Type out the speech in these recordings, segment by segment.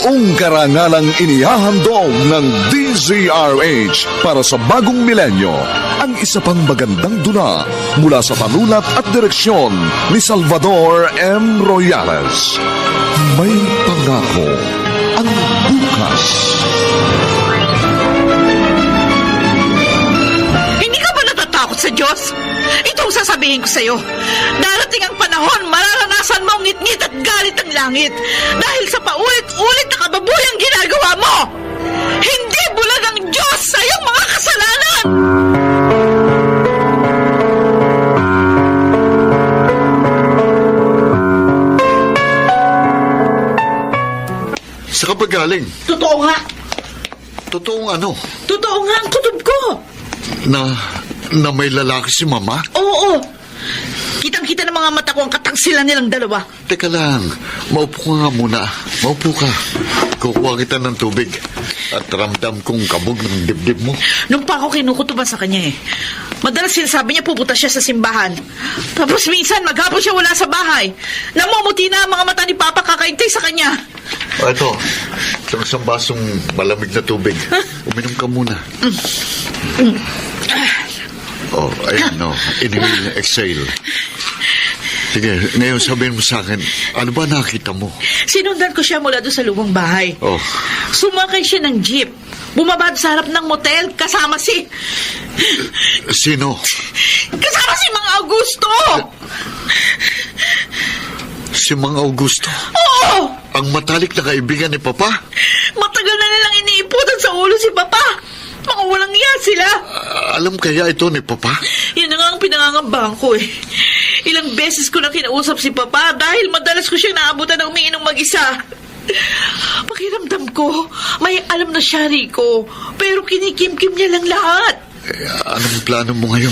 Buong karangalang inihahandog ng DZRH para sa bagong milenyo ang isa pang magandang dula mula sa panulat at direksyon ni Salvador M. Royales. May pangako ang bukas. Hindi ka ba natatakot sa Diyos? Itong sasabihin ko sa'yo. Darating ang panahon, mararanasan mo ang ngit-ngit at galit ng langit dahil sa paulit-ulit na kababuyang ginagawa mo. Hindi bulag ang Diyos sa iyong mga kasalanan! Sa kapagaling? Totoo nga. Totoong ano? Totoo nga ang kutob ko. Na may lalaki si Mama? Oo. Kitang-kita ng mga mata ko ang katangsilan nilang dalawa. Teka lang, maupo ka nga muna. Maupo ka. Kukuha kita ng tubig. At ramdam kong kabog ng dibdib mo. Nung pa ako kinukutuban sa kanya madalas sinasabi niya pupunta siya sa simbahan. Tapos minsan maghapon siya wala sa bahay. Namumuti na ang mga mata ni Papa kakaintay sa kanya. Ito, isang basong malamig na tubig. Uminom ka muna. Oh, ayun, no. Inhale, exhale. Sige, ngayon sabihin mo sa akin, ano ba nakita mo? Sinundan ko siya mula doon sa lumang bahay. Oh. Sumakay siya ng jeep. Bumaba sa harap ng motel kasama si... Sino? Kasama si Mang Augusto! Si Mang Augusto? Oo! Ang matalik na kaibigan ni Papa? Matagal na nilang iniiputan sa ulo si Papa. Mga walang iya sila. Alam kaya ito ni Papa? Yun na nga ang pinangangambahan ko eh. Ilang beses ko na kinausap si Papa dahil madalas ko siyang naabutan ng umiinom mag-isa. Pakiramdam ko, may alam na siya, Rico. Pero kinikim-kim niya lang lahat. Anong plano mo ngayon?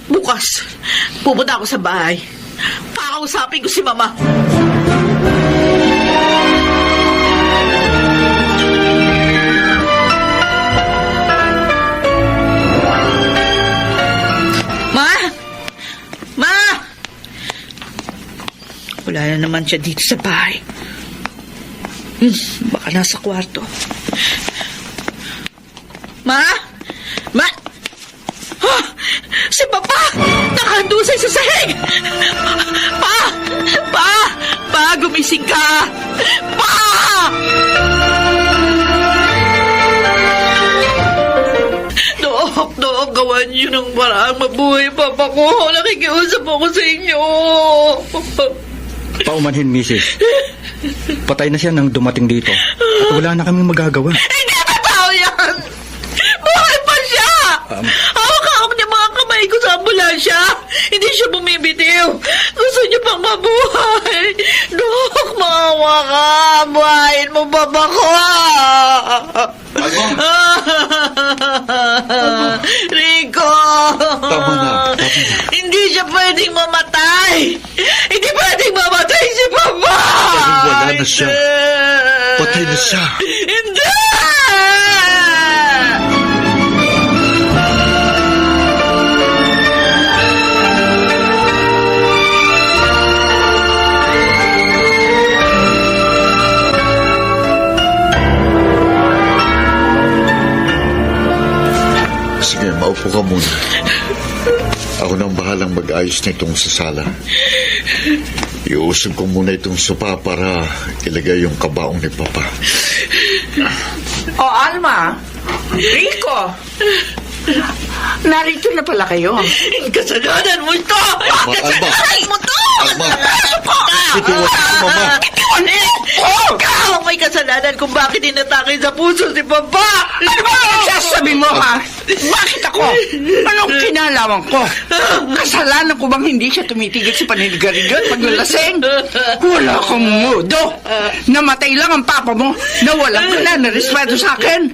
Bukas, pupunta ako sa bahay. Pakausapin ko si Mama. Wala na naman siya dito sa bahay. Baka nasa kwarto. Ma? Si Papa! Nakandusay sa sahig! Pa! Gumising ka! Pa! Dook, gawan niyo ng paraang mabuhay, Papa ko. Nakikiusap ako sa inyo. Paumanhin, Mrs. Patay na siya nang dumating dito. At wala na kaming magagawa. Hindi totoo yan! Buhay pa siya! Hawak-hawak niya mga kamay ko sa ambulansya. Hindi siya bumibitiw. Gusto niya pang mabuhay. Dok, maawa ka. Buhayin mo baba ko. Rico! Tama na. Hindi siya pwedeng mamatay. Hindi pwedeng mamatay si Papa. Pero wala na siya. Patay na siya. Hindi! Sige, maupo ka muna. Ako nang bahalang mag-ayos nitong sa sala. Iusog ko muna itong sopa para ilagay yung kabaong ni Papa. Alma, Rico, narito na pala kayo. Kasalanan mo ito! Kasalanan mo ito! Alma! Bitiwan mo, Mama! Bitiwanin! Ikaw ang may kasalanan kung bakit inatake sa puso si Papa! Ano ba nagsasabi mo, ha? Bakit ako? Anong kinalaman ko? Kasalanan ko bang hindi siya tumitigil sa paninigarilyo at paglalasing? Wala kang mudo. Namatay lang ang papa mo na walang na respeto sa akin.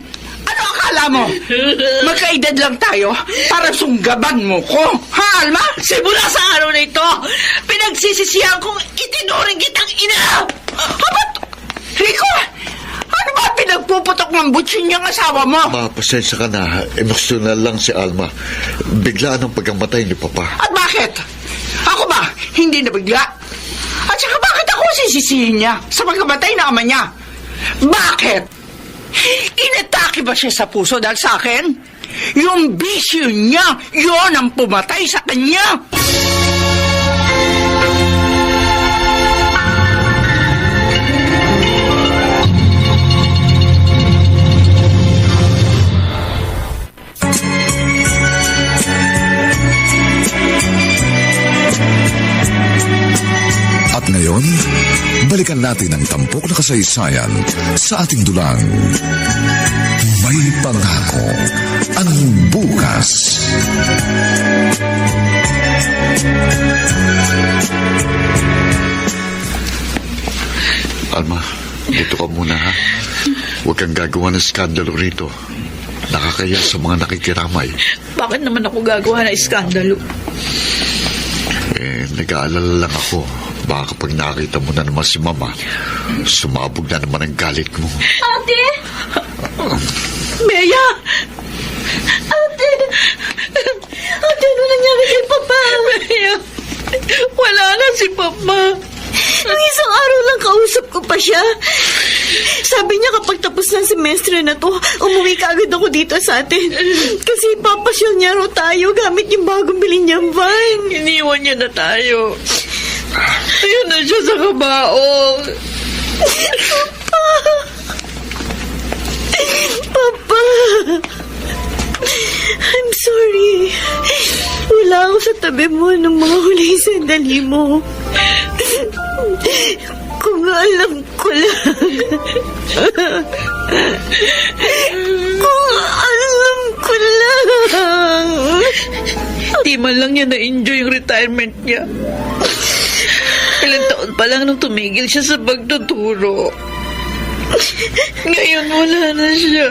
Ano akala mo? Magkaedad lang tayo para sunggaban mo ko. Ha, Alma? Simula sa araw na ito, pinagsisisihan kong itinuring kitang ina! Abat! Rico! Ano ba pinagpuputok ng butsin niyang asawa mo? Pasensya ka na. Emosyonal lang si Alma. Biglaan ang pagkamatay ni Papa. At bakit? Ako ba? Hindi na bigla? At saka bakit ako sisisihin niya sa pagkamatay ng ama niya? Bakit? Inatake ba siya sa puso dahil sa akin? Yung bisyo niya, yon ang pumatay sa kanya. At ngayon, balikan natin ang tampok na kasaysayan sa ating dulang. May pangako ang bukas. Alma, dito ka muna, ha? Huwag kang gagawa ng skandalo rito. Nakakaya sa mga nakikiramay. Bakit naman ako gagawa ng iskandalo? Nag-aalala lang ako. Baka kapag nakita mo na naman si Mama, sumabog na naman ang galit mo. Ate! Bea! Ate! Ate, ano nangyari kay Papa? Bea! Wala na si Papa. Nung isang araw lang kausap ko pa siya. Sabi niya kapag tapos ng semestre na to, umuwi ka agad ako dito sa atin. Kasi ipapasyal niya raw tayo gamit yung bagong bilhin niyang van. Iniwan niya na tayo. Ayun na siya sa kabaong. Papa! I'm sorry. Wala ako sa tabi mo nung mga huling sandali mo. Kung alam ko lang. Kung alam ko lang. Di man lang niya na-enjoy yung retirement niya. Ilang taon pa lang nung tumigil siya sa pagtuturo. Ngayon wala na siya.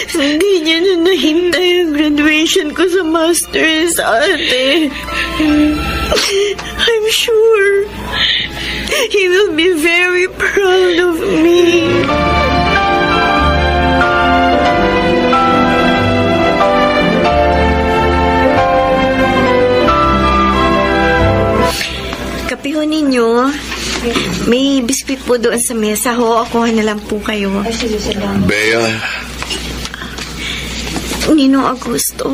Hindi niya na nahintay ang graduation ko sa master's, ate. I'm sure he will be very proud of me. Kape ho ninyo. May biskuit po doon sa mesa ho. Akuha na lang po kayo. Bea, Ninong Augusto.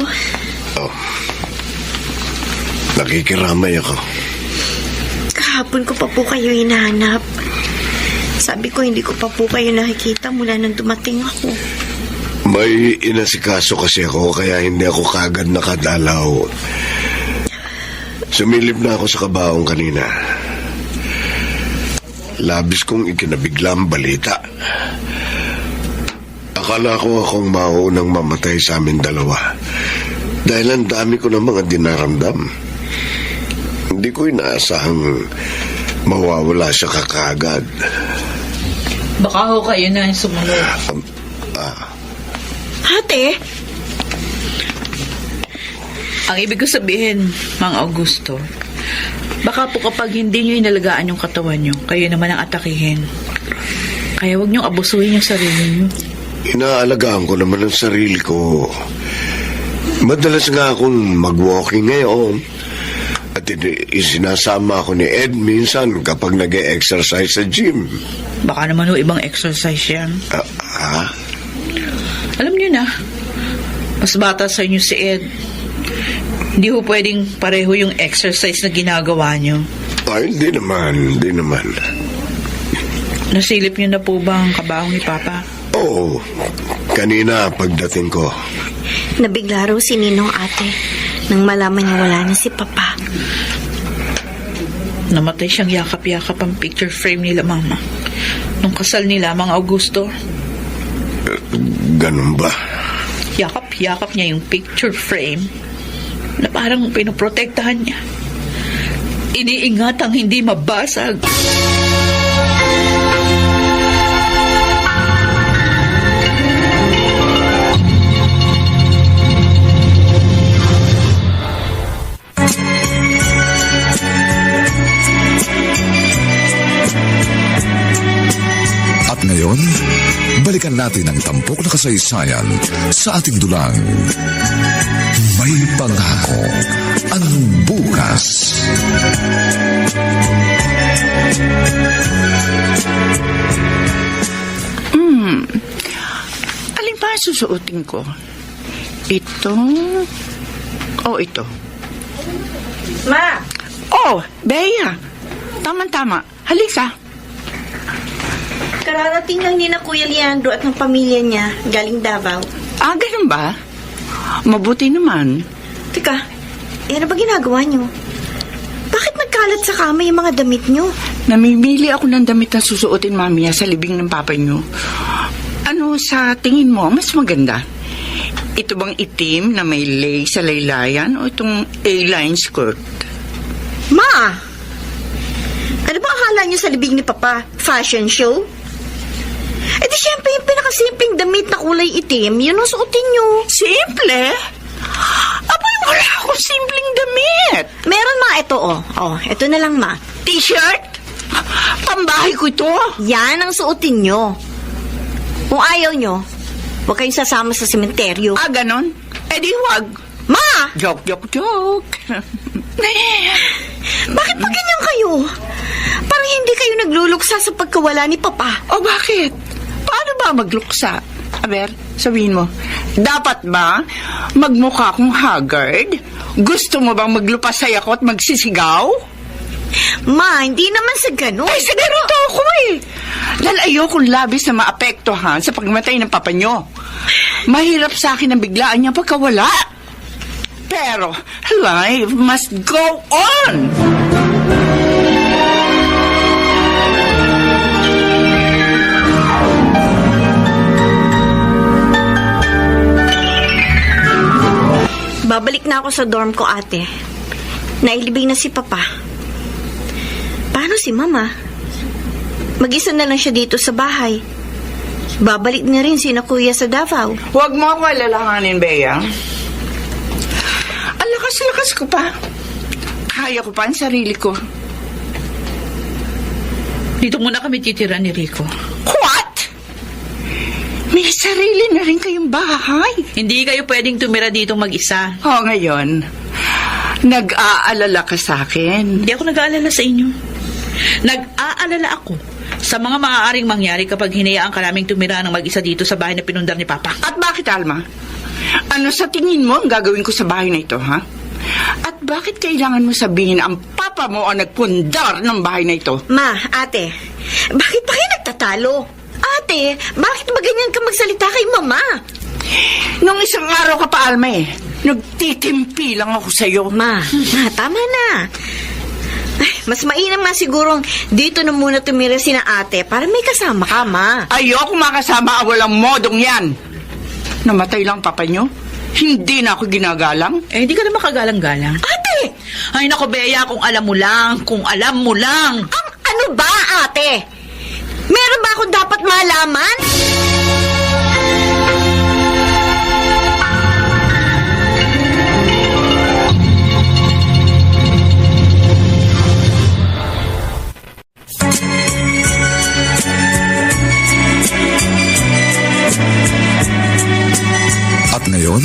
nakikiramay ako. Kahapon ko pa po kayo hinahanap. Sabi ko hindi ko pa po kayo nakikita mula nang dumating ako. May inasikaso kasi ako kaya hindi ako kagad nakadalaw. Sumilip na ako sa kabaong kanina. Labis kong ikinabigla ang balita. Akala ko akong maunang mamatay sa amin dalawa. Dahil ang dami ko ng mga dinaramdam. Hindi ko inaasahang mawawala siya kakagad. Baka ho kayo na yung sumunod. Ate? Ang ibig ko sabihin, Mang Augusto, baka po kapag hindi nyo inalagaan yung katawan nyo, kayo naman ang atakihin. Kaya huwag nyo abusuhin yung sarili nyo. Inaalagaan ko naman ang sarili ko. Madalas nga akong mag-walking ngayon. At isinasama ako ni Ed minsan kapag nag-e-exercise sa gym. Baka naman ho ibang exercise yan. Alam nyo na, mas bata sa inyo si Ed. Hindi ho pwedeng pareho yung exercise na ginagawa nyo. Ay, hindi naman. Nasilip nyo na po ba ang kabaong ni Papa? Oo, kanina pagdating ko. Nabigla raw si Ninong ate nang malaman niya wala na si Papa. Namatay siyang yakap-yakap ang picture frame nila, Mama. Nung kasal nila, Mang Augusto. Ganun ba? Yakap-yakap niya yung picture frame na parang pinoprotektahan niya. Iniingat ang hindi mabasag. At ngayon, balikan natin ang tampok na kasaysayan sa ating dulang. May pangako ang bukas. susuotin ko? Ito? O ito? Ma! Oh, Bea. Tama-tama. Halika. Kararating lang ni na Kuya Leandro at ng pamilya niya galing Davao. Ah, ganun ba? Mabuti naman. Teka, ano ba ginagawa niyo? Bakit nagkalat sa kama yung mga damit niyo? Namimili ako ng damit na susuotin mamaya sa libing ng papa niyo. Ano sa tingin mo mas maganda? Ito bang itim na may lace sa laylayan o itong A-line skirt? Ma! Ano ba akala niyo sa libing ni Papa? Fashion show? Eh di syempre yung pinakasimpleng damit na kulay itim, yun ang suotin niyo. Simple? Abay, wala akong simpleng damit. Meron ma, ito oh. Oh, ito na lang ma. T-shirt? Pambahay ko ito. Yan ang suotin niyo. Kung ayaw niyo, huwag kayong sasama sa sementeryo. Ah, ganon? Eh di wag. Ma! Joke. Bakit pa ganyan kayo? Parang hindi kayo nagluluksa sa pagkawala ni Papa. O bakit? Paano ba magluksa? Aber, sabihin mo, dapat ba magmukha kong haggard? Gusto mo bang maglupasay ako at magsisigaw? Ma, hindi naman sa ganun. Ay, sa ganito ako eh. Dahil ayokong labis na maapektuhan sa pagmatay ng papa nyo. Mahirap sa akin ang biglaan niya pagkawala. Pero, life must go on. Babalik na ako sa dorm ko, ate. Nailibing na si Papa. Paano si Mama? Mag-isa na lang siya dito sa bahay. Babalik na rin sina Kuya sa Davao. Huwag mo ako alalahanin, Bea. Ang lakas-lakas ko pa. Kaya ko pa ang sarili ko. Dito muna kami titira ni Rico. What? May sarili na rin kayong bahay. Hindi kayo pwedeng tumira dito mag-isa. O ngayon, nag-aalala ka sa akin. Hindi ako nag-aalala sa inyo. Nag-aalala ako sa mga maaaring mangyari kapag hinayaan ka naming tumira ng mag-isa dito sa bahay na pinundar ni Papa. At bakit, Alma? Ano sa tingin mo ang gagawin ko sa bahay na ito, ha? At bakit kailangan mo sabihin ang papa mo ang nagpundar ng bahay na ito? Ma, ate, bakit pa kayo nagtatalo? Ate, bakit ba ganyan ka magsalita kay Mama? Nung isang araw ka pa, Alma eh. Nagtitimpi lang ako sa'yo. Ma, tama na. Ay, mas mainam nga sigurong dito na muna tumira sina ate para may kasama ka, Ma. Ayoko makasama ang walang modong yan. Namatay lang papa nyo? Hindi na ako ginagalang? Eh, hindi ka na makagalang-galang. Ate! Ay, nako, Bea, kung alam mo lang. Ang ano ba, ate? Meron ba akong dapat malaman? At ngayon,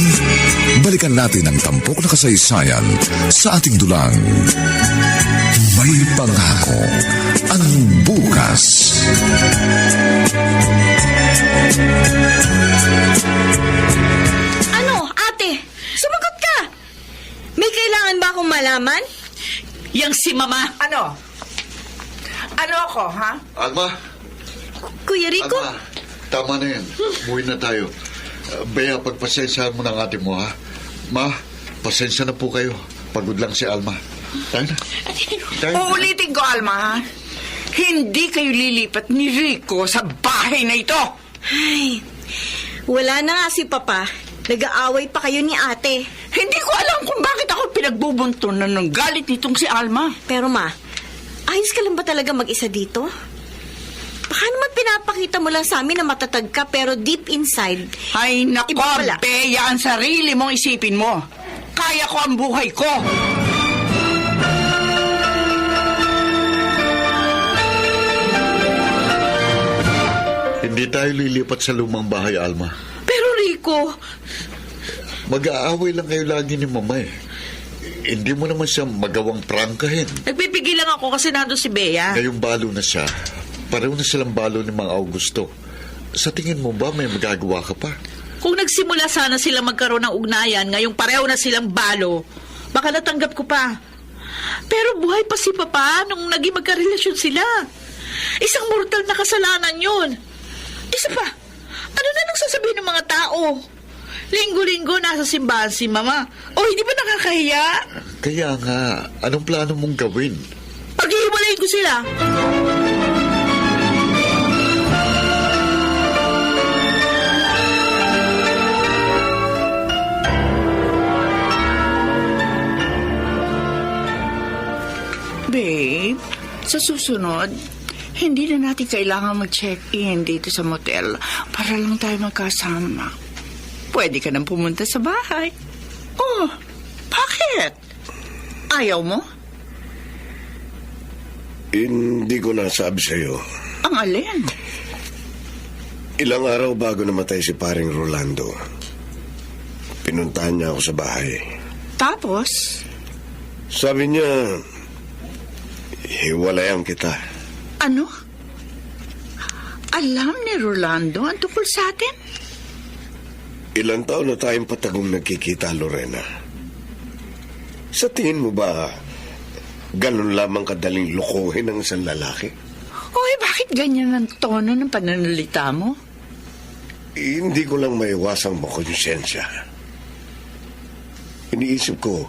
balikan natin ang tampok na kasaysayan sa ating dulang. May pangako ang bukas. Ano, ate? Sumagot ka! May kailangan ba akong malaman? Yang si Mama. Ano? Ano ako, ha? Alma, Kuya Rico? Alma, tama na yan. Umuwi na tayo. Bea, pagpasensyahan mo ng ate mo, ha? Ma, pasensya na po kayo. Pagod lang si Alma. Tayo na. Tayo na. Uulitin ko, Alma, ha? Hindi kayo lilipat ni Rico sa bahay na ito. Ay, wala na nga si Papa. Nag-aaway pa kayo ni ate. Hindi ko alam kung bakit ako pinagbubuntunan ng galit nitong si Alma. Pero ma, ayos ka lang ba talaga mag-isa dito? Baka naman pinapakita mo lang sa amin na matatag ka pero deep inside, Ay, nako, iba pala. Bea, ang sarili mong isipin mo. Kaya ko ang buhay ko. Hindi tayo lilipat sa lumang bahay, Alma. Pero Rico, Mag-aaway lang kayo lagi ni Mama eh. Hindi mo naman siya magawang prangkahin. nagpipigil lang ako kasi nandun si Bea. Ngayong balo na siya, pareho na silang balo ni Mang Augusto. Sa tingin mo ba may magagawa ka pa? Kung nagsimula sana sila magkaroon ng ugnayan, ngayong pareho na silang balo, baka natanggap ko pa. Pero buhay pa si Papa nung naging magkarelasyon sila. Isang mortal na kasalanan yun. Isa pa, ano na nang sasabihin ng mga tao? Linggo-linggo nasa simbahan si Mama. O hindi ba nakakahiya? Kaya nga, anong plano mong gawin? Paghihiwalayin ko sila. Babe, sa susunod, hindi na natin kailangan mag-check-in dito sa motel para lang tayo magkasama. Pwede ka nang pumunta sa bahay. Oh, bakit? Ayaw mo? Hindi ko nasabi sa'yo. Ang alin? Ilang araw bago namatay si paring Rolando, pinuntahan niya ako sa bahay. Tapos? Sabi niya, hiwalayan kita. Ano? Alam ni Rolando ang tungkol sa atin? Ilang taon na tayong patagong nagkikita, Lorena. Sa tingin mo ba, ganun lamang kadaling lokohin ng isang lalaki? Oy, bakit ganyan ang tono ng pananalita mo? Hindi ko lang maiwasang makonsensya. Iniisip ko,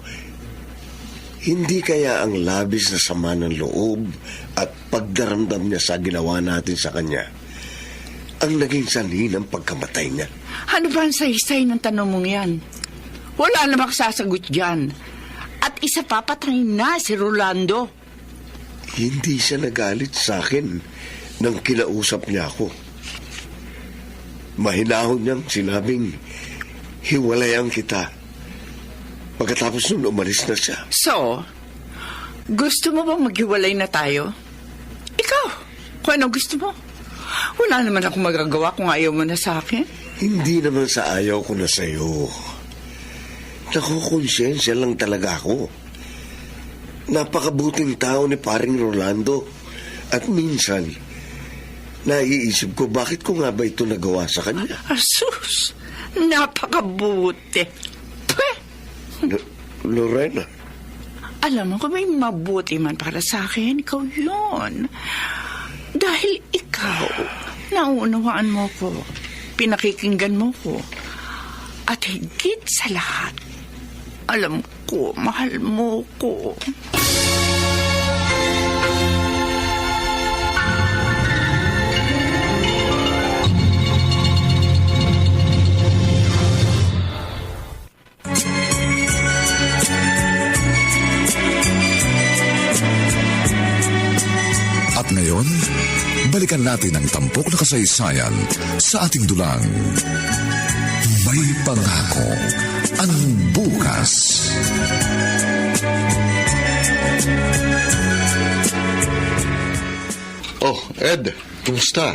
hindi kaya ang labis na sama ng loob at pagdaramdam niya sa ginawa natin sa kanya ang naging sanhi ng pagkamatay niya? Ano ba ang saysay ng tanong mong yan? Wala na makasasagot dyan. At isa papatayin na si Rolando. Hindi siya nagalit sa akin nang kinausap niya ako. Mahinahon niyang sinabing, hiwalayan kita. Pagkatapos nun, umalis na siya. So, gusto mo bang maghiwalay na tayo? Ikaw, kung ano gusto mo. Wala naman akong magagawa kung ayaw mo na sa akin. Hindi naman sa ayaw ko na sa'yo. Nakukonsensya lang talaga ako. Napakabuting tao ni paring Rolando. At minsan, naiisip ko bakit ko nga ba ito nagawa sa kanya. Asus, napakabuti. Pweh! Lorena. Alam mo, kung may mabuti man para sa akin, ikaw yun. Dahil ikaw, naunawaan mo ko, pinakikinggan mo ko, at higit sa lahat, alam ko, mahal mo ko. At ngayon, balikan natin ang tampok na kasaysayan sa ating dulang. May pangako ang bukas. Oh, Ed, kumusta?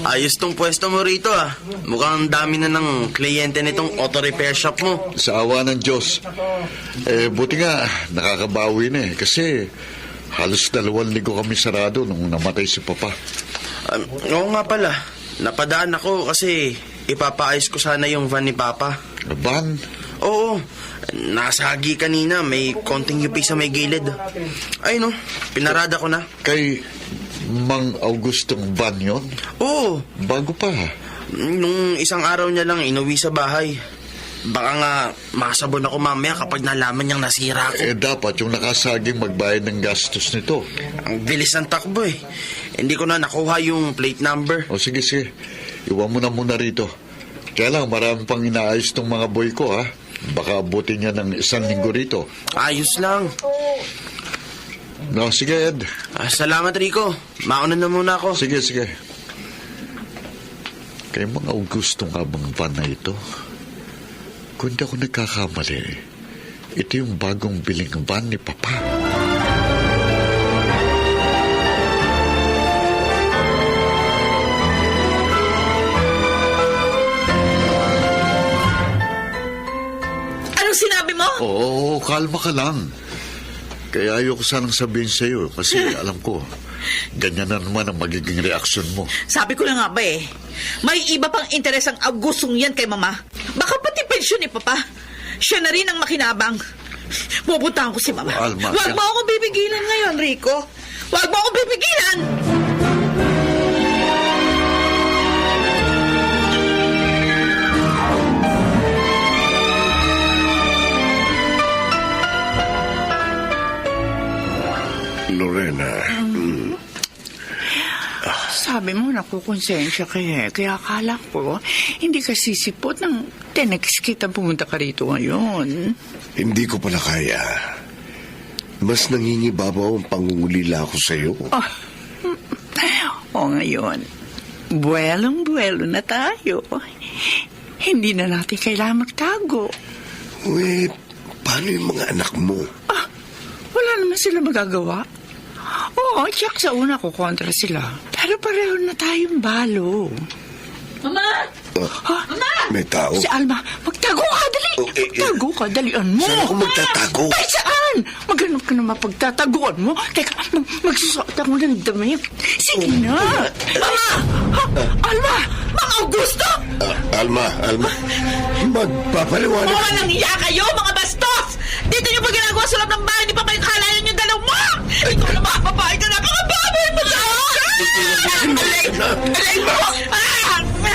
Ayos tong pwesto mo rito ah. Mukhang dami na ng kliyente nitong auto repair shop mo. Sa awa ng Diyos. Buti nga, nakakabawi na eh. Kasi halos 2 linggo kami sarado nung namatay si Papa. Oo nga pala. Napadaan ako kasi ipapaayos ko sana yung van ni Papa. Van? Oo. Nasagi kanina. May konting yupi sa may gilid. Ay no, pinarada ko na. Kay Mang Augustong van yun? Oo. Bago pa. Nung isang araw niya lang inuwi sa bahay. Baka nga masabon ako mamaya kapag nalaman niyang nasira ako. Dapat yung nakasaging magbayad ng gastos nito. Ang bilis ng takbo eh. Hindi ko na nakuha yung plate number. O sige. Iwan mo na muna rito. Kaya lang, marami pang inaayos tong mga boy ko, ha? Baka abutin niya ng 1 linggo rito. Ayos lang. No, sige, Ed. Salamat, Rico. Mauna na muna ako. Sige. Kay mga Augusto nga bang van na ito? Kung di ako nagkakamali, ito yung bagong biling van ni Papa. Anong sinabi mo? Oo, kalma ka lang. Kaya ayoko sanang sabihin sa'yo kasi alam ko, Ganyan na naman ang magiging reaksyon mo. Sabi ko na nga ba eh, may iba pang interes ang Augustong yan kay Mama. Baka pati pensyon ni Papa. Siya na rin ang makinabang. Pupuntahan ko si Mama. Alma, Huwag mo akong bibigilan ngayon, Rico. Huwag mo akong bibigilan! Lorena, Sabi mo, nakukonsensya ka eh. Kaya akala ko, hindi ka sisipot ng tenex kita pumunta ka rito ngayon. hindi ko pala kaya. Mas nangingibabaw ang pangungulila ko sa'yo. O ngayon, buwelong-buwelo na tayo. Hindi na natin kailangan magtago. Eh, paano yung mga anak mo? Wala naman sila magagawa. Oo, tiyak sa una ko kontra sila. Pero pareho na tayong balo. Mama! May tao? Si Alma, magtago ka, dali! Magtago ka, dalian mo! Saan ako magtatago? Ay, saan? Maghanap ka na mapagtataguan mo? Teka, magsusuot ako ng damit. Sige na! Mama! Alma! Mga Augusto! Alma, magpapaliwanag. Mga walang iya kayo, mga bastos! Dito niyo pa ginagawa sa loob ng bahay ni Papa yung halayan yung dalaw mo! Ikaw na mga babae ka na, mga babae mo na! Alay mo!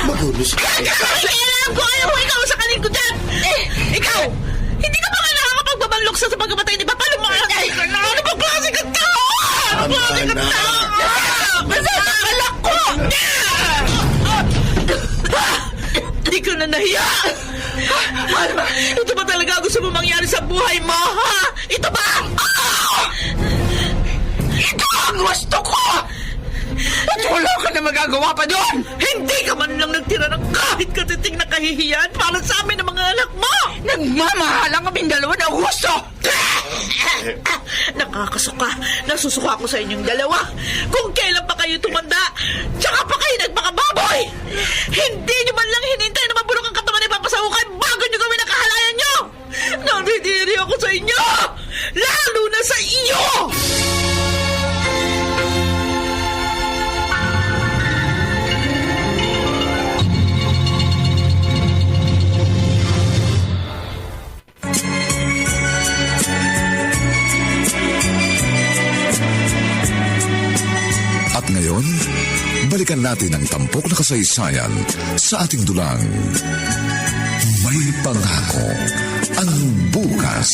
Magulos ka. Kailangan ko ayaw mo ikaw sa kanin ko dyan! Ikaw! Hindi ka ba nga nakakapagbabalok sa pagkamatay ni Papa? Lumakay ka na! Ano bang klase ka tao? Ano bang klase ka tao? Basta nakalak ko! Hindi ka na nahiya! Alma, ito ba talaga gusto mo mangyari sa buhay mo, ha? Ito ba? Ito ang gusto ko! At wala ka na magagawa pa doon! Hindi ka man lang nagtira ng kahit katiting na kahihiyan para sa amin ng mga anak mo! Nagmamahalang kaming dalawa na gusto! Nakakasuka. Nasusuka ko sa inyong dalawa. Kung kailan pa kayo tumanda, tsaka pa kayo nagpakababoy! Hindi nyo man lang hinintay na mabulok ang katawan ni Papa sa hukay bago nyo gawin ang kahalayan nyo! Nandidiri ako sa inyo! Lalo na sa iyo! At ngayon, balikan natin ang tampok na kasaysayan sa ating dulang. May pangako ang bukas.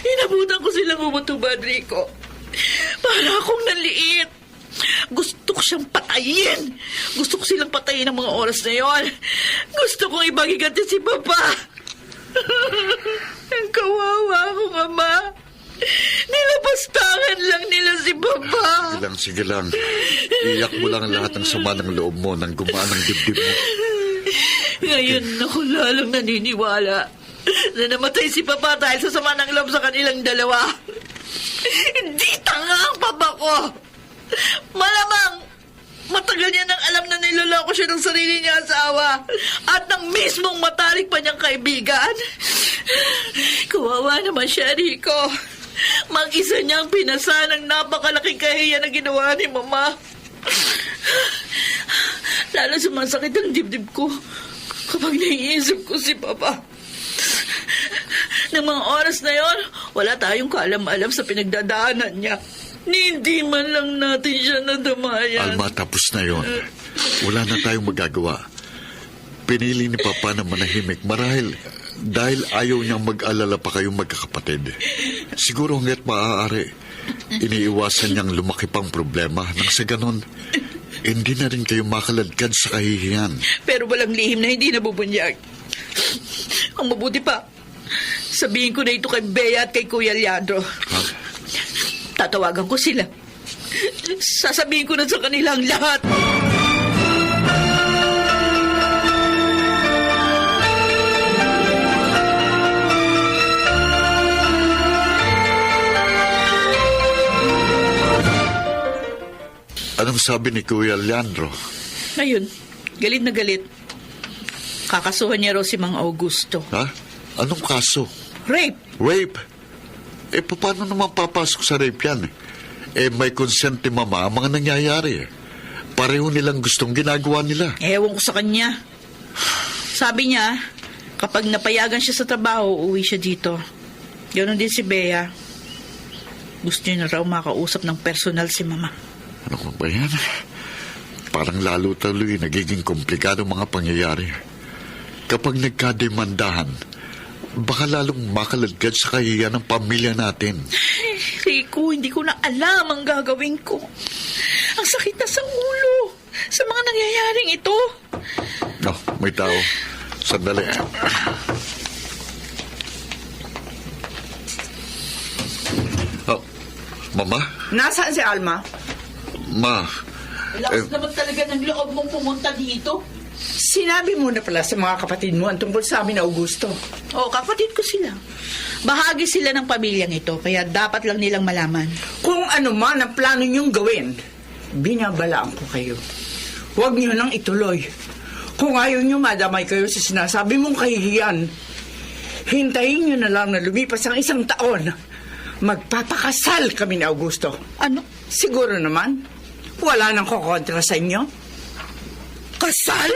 Inabutan ko silang umutubad, Rico. Para akong naliit. Gusto ko siyang patayin. Gusto ko silang patayin ng mga oras na yon. Gusto kong ibagiganti si Papa. Ang kawawa akong ama. Nilapastangan lang nila si Papa. Sige lang. Iyak mo lang lahat ng sama ng loob mo nang gumaan ang dibdib mo. Ngayon ako lalong naniniwala na namatay si Papa dahil sa sama ng loob sa kanilang dalawa. Hindi tanga ang Papa ko. Malamang matagal niya nang alam na niloloko siya ng sarili niya asawa at ng mismong matarik pa niyang kaibigan. Kawawa naman siya, Rico. Mag-isa niyang pinasa ng napakalaking kahiya na ginawa ni Mama. Lalo sumasakit ang dibdib ko kapag naiisip ko si Papa. Nang mga oras na yon, wala tayong kaalam-alam sa pinagdadaanan niya. Hindi man lang natin siya nadamayan. Alma, tapos na yon. Wala na tayong magagawa. Pinili ni Papa na manahimik marahil dahil ayaw niyang mag-alala pa kayong magkakapatid. Siguro hanggat maaari, iniiwasan niyang lumaki pang problema nang sa ganon, hindi na rin kayo makaladkad sa kahihiyan. Pero walang lihim na hindi nabubunyag. Ang mabuti pa, sabihin ko na ito kay Bea at kay Kuya Leandro. Tatawagan ko sila. Sasabihin ko na sa kanila ang lahat. Anong sabi ni Kuya Leandro? Ngayon, galit na galit. Kakasuhan niya raw si Mang Augusto. Ha? Anong kaso? Rape. Rape? Paano naman papasok sa rape yan? May consent ni Mama ang mga nangyayari. Pareho nilang gustong ginagawa nila. Ewan ko sa kanya. Sabi niya, kapag napayagan siya sa trabaho, uwi siya dito. Ganoon din si Bea. Gusto niya na raw makausap ng personal si Mama. Ano ba yan? Parang lalo tuloy nagiging komplikado mga pangyayari. Kapag nagkademandahan, baka lalong makaladkad sa kahihiyan ng pamilya natin. Rico, hindi ko na alam ang gagawin ko. Ang sakit na sa ulo sa mga nangyayaring ito. Oh, may tao. Sandali. Oh, Mama? Nasaan si Alma? Ma? Lakas naman talaga ng loob mong pumunta dito. Sinabi mo na pala sa mga kapatid mo ang tungkol sa amin na Augusto. Oo, kapatid ko sila. Bahagi sila ng pamilyang ito, kaya dapat lang nilang malaman. Kung ano man ang plano niyong gawin, binabalaan ko kayo. Huwag niyo nang ituloy. Kung ayaw niyo madamay kayo sa sinasabi mong kahihiyan, hintayin niyo na lang na lumipas ang 1 taon. Magpapakasal kami ni Augusto. Ano? Siguro naman, wala nang kukontra sa inyo. Kasal?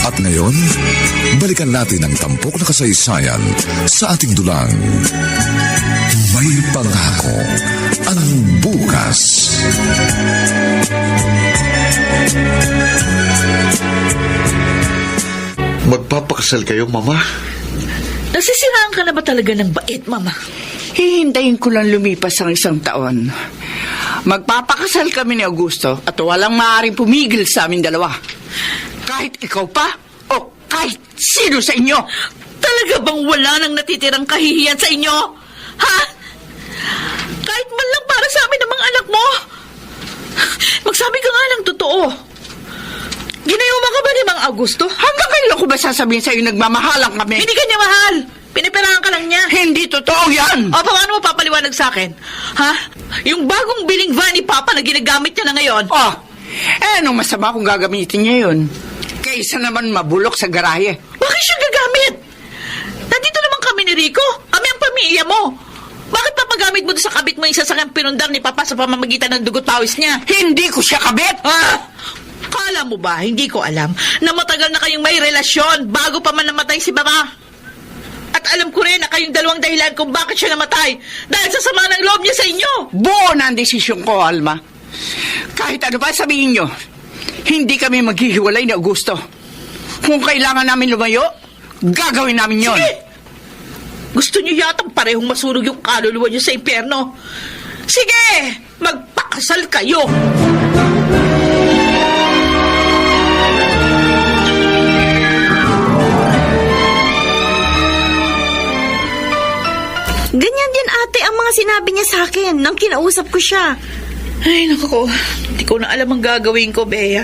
At ngayon, balikan natin ang tampok na kasaysayan sa ating dulang. May pangako ang bukas. Magpapakasal kayo, Mama? Nasisiraan ka na ba talaga ng bait, Mama? Hihintayin ko lang lumipas ang 1 taon. Magpapakasal kami ni Augusto at walang maaaring pumigil sa amin dalawa. Kahit ikaw pa o kahit sino sa inyo. Talaga bang wala nang natitirang kahihiyan sa inyo? Ha? Kahit man lang para sa amin ng mga anak mo? Magsabi ka nga ng totoo. Ginayuma ka ba ni Mang Augusto? Hanggang kailan ko ba sasabihin sa'yo nagmamahalan kami? Hindi ka niya mahal. Pinipirahan ka lang niya. Hindi totoo yan! O, paano mo papaliwanag sa akin? Ha? Yung bagong biling van ni Papa na ginagamit niya na ngayon. Oh, anong masama kung gagamitin niya yun? Kaysa naman mabulok sa garahe. Bakit siya gagamit? Nandito naman kami ni Rico. Kami ang pamilya mo. Bakit papagamit mo doon sa kabit mo yung sasakyang pinundar ni Papa sa pamamagitan ng dugot pawis niya? Hindi ko siya kabit! Kala mo ba, hindi ko alam, na matagal na kayong may relasyon bago pa man namatay si Mama? At alam ko rin na kayong dalawang dahilan kung bakit siya namatay dahil sa sama ng loob niya sa inyo. Buo na ang desisyon ko, Alma. Kahit ano pa sabihin nyo, hindi kami maghihiwalay ni Augusto. Kung kailangan namin lumayo, gagawin namin yon. Sige! Gusto niyo yatang parehong masunog yung kaluluwa niyo sa impyerno. Sige! Magpakasal kayo! Ganyan din ate ang mga sinabi niya sa akin nang kinausap ko siya. Ay, naku, hindi ko na alam ang gagawin ko, Bea.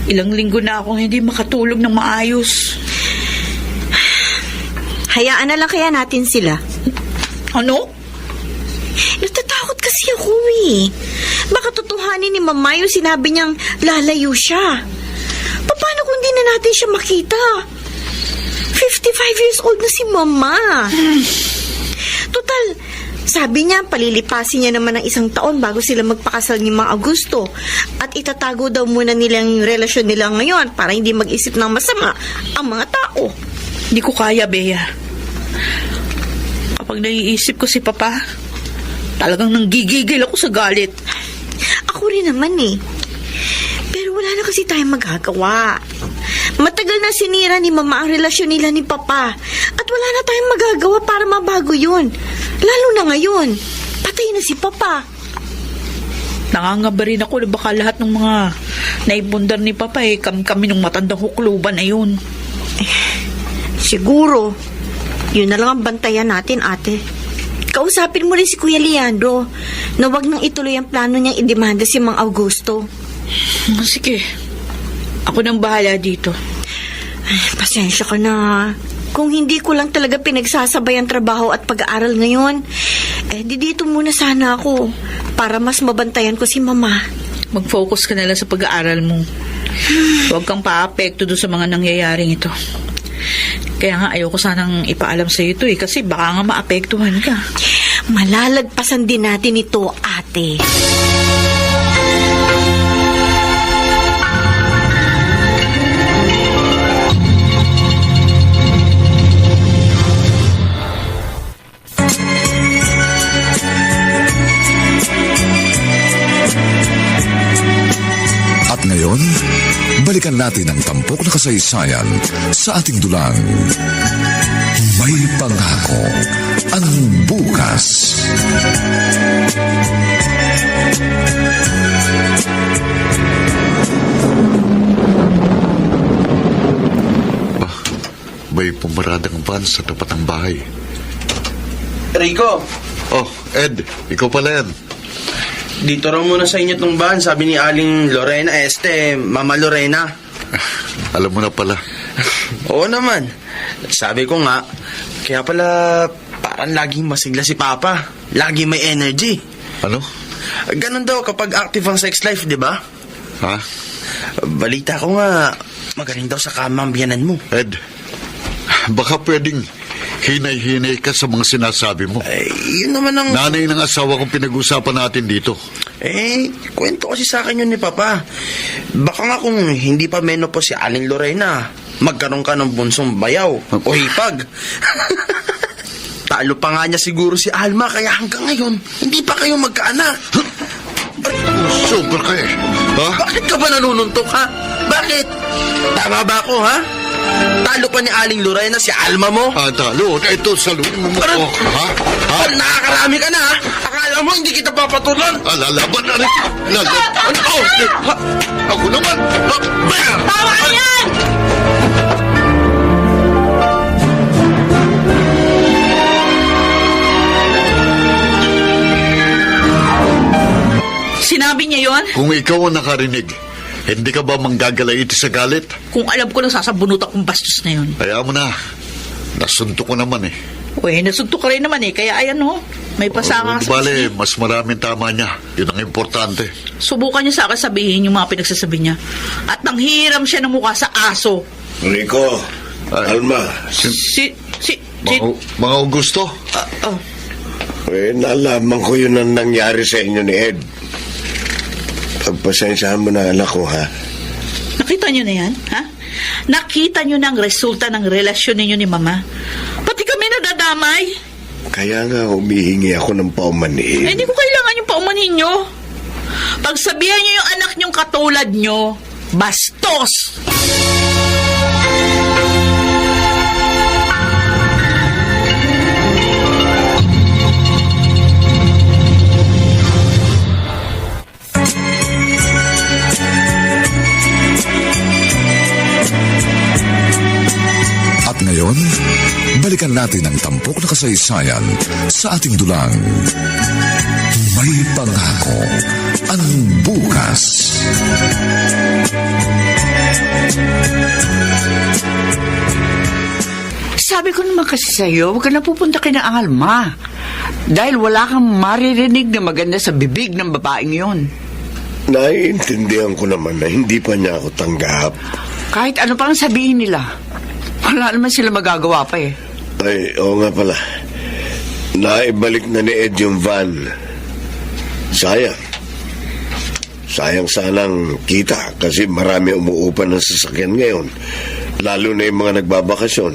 Ilang linggo na akong hindi makatulog ng maayos. Hayaan na lang kaya natin sila. Ano? Natatakot kasi ako eh. Baka totohanin ni Mama yung sinabi niyang lalayo siya. Paano kung di na natin siya makita? 55 years old na si Mama. Total, sabi niya, palilipasin niya naman ng 1 taon bago sila magpakasal ni Mang Augusto. At itatago daw muna nila yung relasyon nila ngayon para hindi mag-isip ng masama ang mga tao. Hindi ko kaya, Bea. Kapag naiisip ko si Papa, talagang nanggigigil ako sa galit. Ako rin naman eh. Pero wala na kasi tayong magagawa. Matagal na sinira ni Mama ang relasyon nila ni Papa. At wala na tayong magagawa para mabago yun. Lalo na ngayon. Patay na si Papa. Nangangamba rin ako na baka lahat ng mga naipundar ni Papa kami nung matandang hukluban na yun. Siguro. Yun na lang ang bantayan natin, ate. Kausapin mo rin si Kuya Leandro na wag nang ituloy ang plano niyang idemanda si Mang Augusto. Sige. Ako nang bahala dito. Ay, pasensya ka na. Kung hindi ko lang talaga pinagsasabay ang trabaho at pag-aaral ngayon, di dito muna sana ako para mas mabantayan ko si Mama. Mag-focus ka na lang sa pag-aaral mo. Huwag kang paapekto doon sa mga nangyayaring ito. Kaya nga ayoko sanang ipaalam sa ito kasi baka nga maapektuhan ka. Malalagpasan din natin ito, ate. At ngayon, balikan natin ang tampok na kasaysayan sa ating dulang. May pangako ang bukas. May pumaradang van sa tapat ng bahay. Rico, Oh, Ed, ikaw pala yan. dito raw muna sa inyo tong bahan, sabi ni Aling Lorena, Mama Lorena. Alam mo na pala. Oo naman. Sabi ko nga, kaya pala parang laging masigla si Papa. Lagi may energy. Ano? Ganon daw kapag active ang sex life, di ba? Ha? Balita ko nga, magaling daw sa kama ang biyanan mo. Ed, baka pwedeng hinay-hinay ka sa mga sinasabi mo. Yun naman ang... Nanay ng asawa kong pinag-usapan natin dito. Kwento kasi sa akin yun ni Papa. Baka nga kung hindi pa menopause si Aling Lorena, magkaroon ka ng bunsong bayaw o hipag. Talo pa nga niya siguro si Alma, kaya hanggang ngayon, hindi pa kayo magkaanak. Sobra ka eh. Ha? Bakit ka ba nanununtok, ha? Bakit? Tama ba ako, ha? Talo pa ni Aling Lorena si Alma mo? Talo. Ito, saluhin mo Parang- ako. Ha? Ha? Nakakarami ka na, ha? Akala mo hindi kita papatulan? Lalaban na rin. Lalaban. Oh, ha? Ako naman. Tama na yan! Sinabi niya yon? Kung ikaw ang nakarinig, hindi ka ba manggagalaiti sa galit? Kung alam ko na sasabunot akong bastos na yun. Kaya mo na. Nasunto ko naman eh. Uy, nasunto ka rin naman Kaya ayan may pasaka Di bale, mas maraming tama niya. Yun ang importante. Subukan niya sa akin sabihin yung mga pinagsasabi niya. At nanghiram siya ng mukha sa aso. Rico, Ay. Alma, Mga Augusto? nalaman ko yun ang nangyari sa inyo ni Ed. Pagpasensyahan mo na anak ko, ha? Nakita niyo na yan, ha? Nakita niyo na ang resulta ng relasyon ninyo ni Mama. Pati kami nadadamay. Kaya nga humihingi ako ng paumanhin. Hindi ko kailangan yung paumanhin niyo. Pagsabihan niyo yung anak niyong katulad niyo, bastos! At ngayon, balikan natin ang tampok na kasaysayan sa ating dulang. May pangako ang bukas. Sabi ko naman kasi sa'yo, huwag ka na pupunta kay na Alma. Dahil wala kang maririnig na maganda sa bibig ng babaeng yon. Naiintindihan ko naman na hindi pa niya ako tanggap. Kahit ano pang sabihin nila, wala naman sila magagawa pa eh. Ay, oo nga pala. Naibalik na ni Ed yung van. Sayang. Sayang sanang kita kasi marami umuupan ng sasakyan ngayon. Lalo na yung mga nagbabakasyon.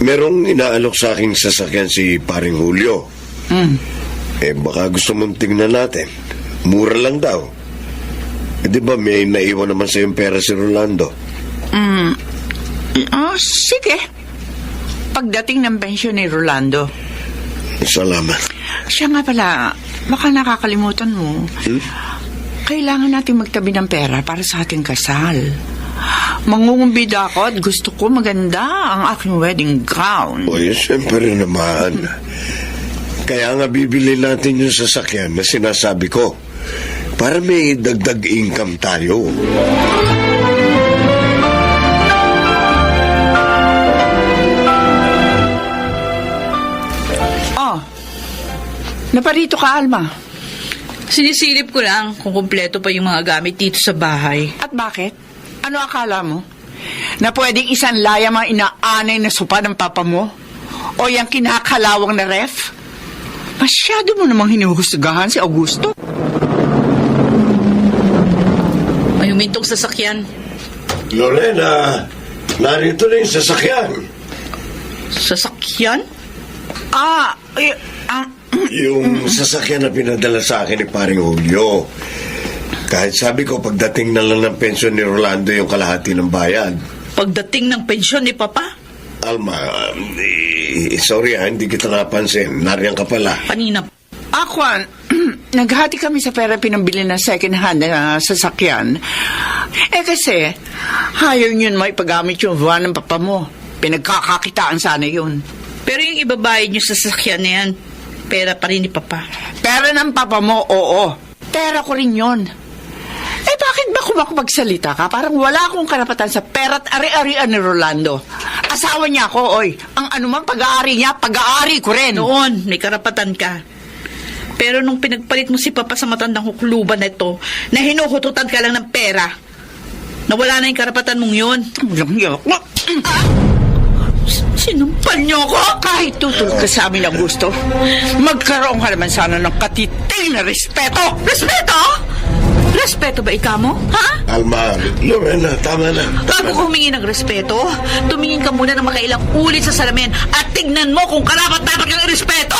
Merong inaalok sa aking sasakyan si Paring Julio. Baka gusto mong tingnan natin. Mura lang daw. Di ba may naiwan naman sa yung pera si Rolando? Sige. Pagdating ng pensyon ni Rolando. Salamat. Siya nga pala, baka nakakalimutan mo. Kailangan natin magtabi ng pera para sa ating kasal. Mangungumbida ako at gusto ko maganda ang aking wedding gown. Oye, siyempre naman. Kaya nga bibili natin yung sasakyan na sinasabi ko para may dagdag income tayo. Naparito ka, Alma. Sinisilip ko lang kung kumpleto pa yung mga gamit dito sa bahay. At bakit? Ano akala mo? Na pwedeng isang layam ang inaanay na sopa ng papa mo? O yung kinakalawang na ref? Masyado mo namang hinuhusgahan si Augusto. May humintong sasakyan. Lorena, narito na yung sasakyan. Sasakyan? Yung sasakyan na pinadala sa akin ni Paring Julio. Kahit sabi ko, pagdating na lang ng pensyon ni Rolando yung kalahati ng bayad. Pagdating ng pensyon ni Papa? Alma, sorry hindi kita napansin. Nariyan ka pala. Kanina. Akwan, naghati kami sa pera pinambili ng second hand na sasakyan. Kasi, ayaw yun maipagamit yung van ng papa mo. Pinagkakakitaan sana yun. Pero yung ibabayad niyo sa sasakyan na yan, pera pa rin ni Papa. Pera ng papa mo, oo. Pera ko rin yun. Bakit ba kumakapagsalita ka? Parang wala akong karapatan sa pera't ari-arian ni Rolando. Asawa niya ako, oy. Ang anumang pag-aari niya, pag-aari ko rin. Noon, may karapatan ka. Pero nung pinagpalit mo si Papa sa matandang hukluban na ito, na hinuhututan ka lang ng pera, nawala na yung karapatan mong yun. Sinumpal niyo ako? Kahit tutol ka sa amin ang gusto, magkaroon ka naman sana ng katiting na respeto. Respeto? Respeto ba ikaw mo? Ha? Alma, Lorena, tama na. Bago ka humingi ng respeto, tumingin ka muna ng makailang ulit sa salamin at tignan mo kung karapat-dapat kang respeto!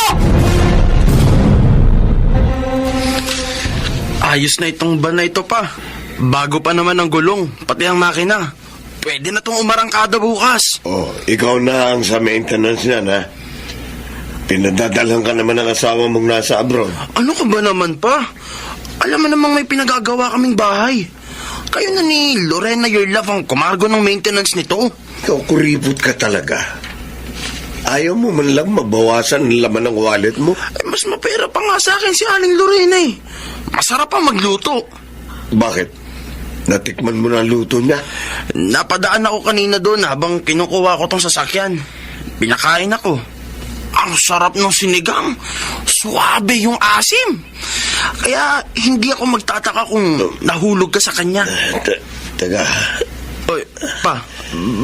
Ayos na itong van na ito pa. Bago pa naman ang gulong, pati ang makina. Pwede na itong umarangkada bukas. Oh, ikaw na ang sa maintenance niyan, ha? Pinadadalhan ka naman ng asawa mong nasa abroad. Ano ka ba naman pa? Alam mo namang may pinagagawa kaming bahay. Kayo na ni Lorena Your Love ang kumargo ng maintenance nito. Ikaw, kuripot ka talaga. Ayaw mo man lang mabawasan ang laman ng wallet mo? Mas mapera pa nga sa akin si Aling Lorena eh. Masarap pa magluto. Bakit? Natikman mo na ang luto niya? Napadaan ako kanina doon habang kinukuha ko tong sasakyan. Pinakain ako. Ang sarap ng sinigang. Suwabe yung asim. Kaya hindi ako magtataka kung nahulog ka sa kanya. Teka. Oy, pa,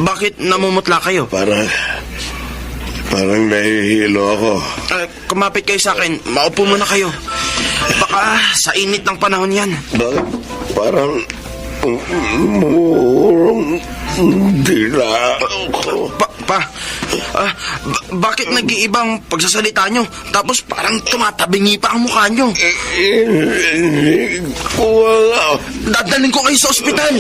bakit namumutla kayo? Parang nahihilo ako. Kumapit kayo sa akin. Maupo muna kayo. Baka sa init ng panahon yan. Bakit? Parang murong dila ako. Bakit nag-iibang pagsasalita nyo? Tapos parang tumatabingi pa ang mukha nyo. Wala. Dadalhin ko kayo sa ospital.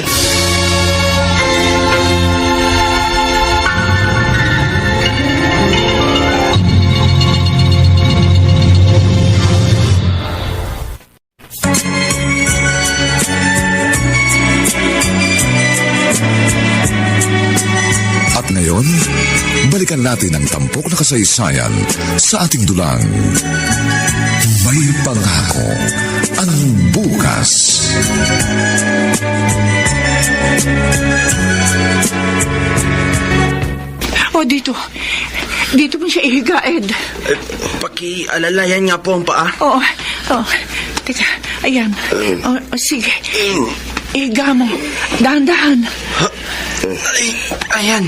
At ngayon, balikan natin ang tampok na kasaysayan sa ating dulang. May pangako ang bukas. Dito. Dito mo siya ihiga, Ed. Pakialalayan nga po ang paa. Oo. Teka, ayan. Sige. Ihiga mo. Dahan-dahan. Ayan.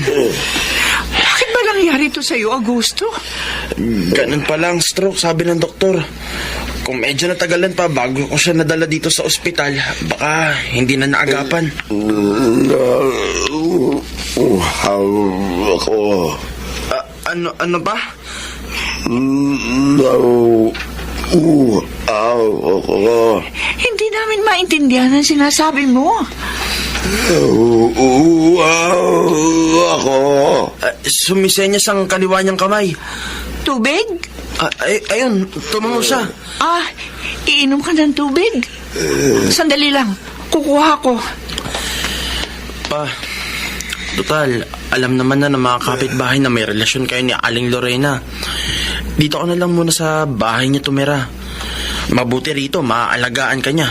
Bakit ba nangyari ito sa'yo, Augusto? Ganun pala ang stroke, sabi ng doktor. Kung medyo natagalan pa bago ko siya nadala dito sa ospital, baka hindi na naagapan. Ako. Ano ba? Ako. Hindi namin maintindihan ang sinasabi mo. Ako. Sumisenyas ang kaliwa niyang kamay. Tubig? Ayun, tumango siya. Iinom ka ng tubig? Sandali lang. Kukuha ko. Pa, total, alam naman na ng mga kapitbahay na may relasyon kayo ni Aling Lorena. Dito ka na lang muna sa bahay niya tumira. Mabuti rito, maaalagaan ka niya.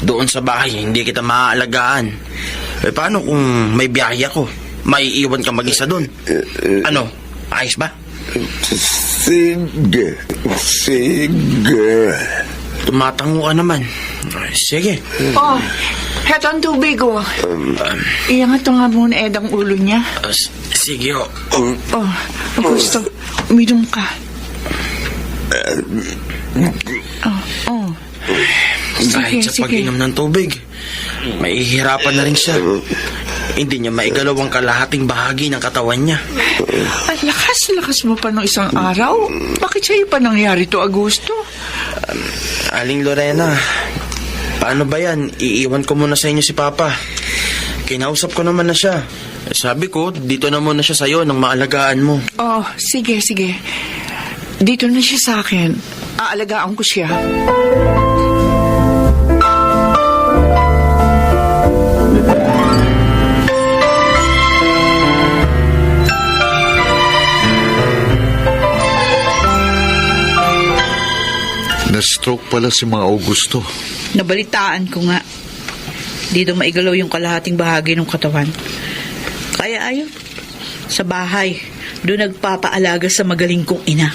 Doon sa bahay, hindi kita maaalagaan. Paano kung may biyahe ako? Maiiwan ka mag-isa doon? Ano, ayos ba? Sige. Tumatango ka naman. Ay, sige. Oh, heto ang tubig, oh. Iyangat to nga muna, Ed, ang ulo niya. Sige ho. Oh, gusto, uminom ka. Oh. Kahit sa pag-inom ng tubig, mahihirapan na rin siya. Hindi niya maigalaw ang kalahating bahagi ng katawan niya. At lakas mo pa ng isang araw. Bakit sa'yo pa nangyari to, Augusto? Aling Lorena, paano ba yan? Iiwan ko muna sa inyo si Papa. Kinausap ko naman na siya. Sabi ko, dito na muna siya sa'yo nang maalagaan mo. Oh, sige. Dito na siya sa akin. Aalagaan ko siya. Na-stroke pala si Mang Augusto. Nabalitaan ko nga. Di daw maigalaw yung kalahating bahagi ng katawan. Kaya ayun, sa bahay, doon nagpapaalaga sa magaling kong ina.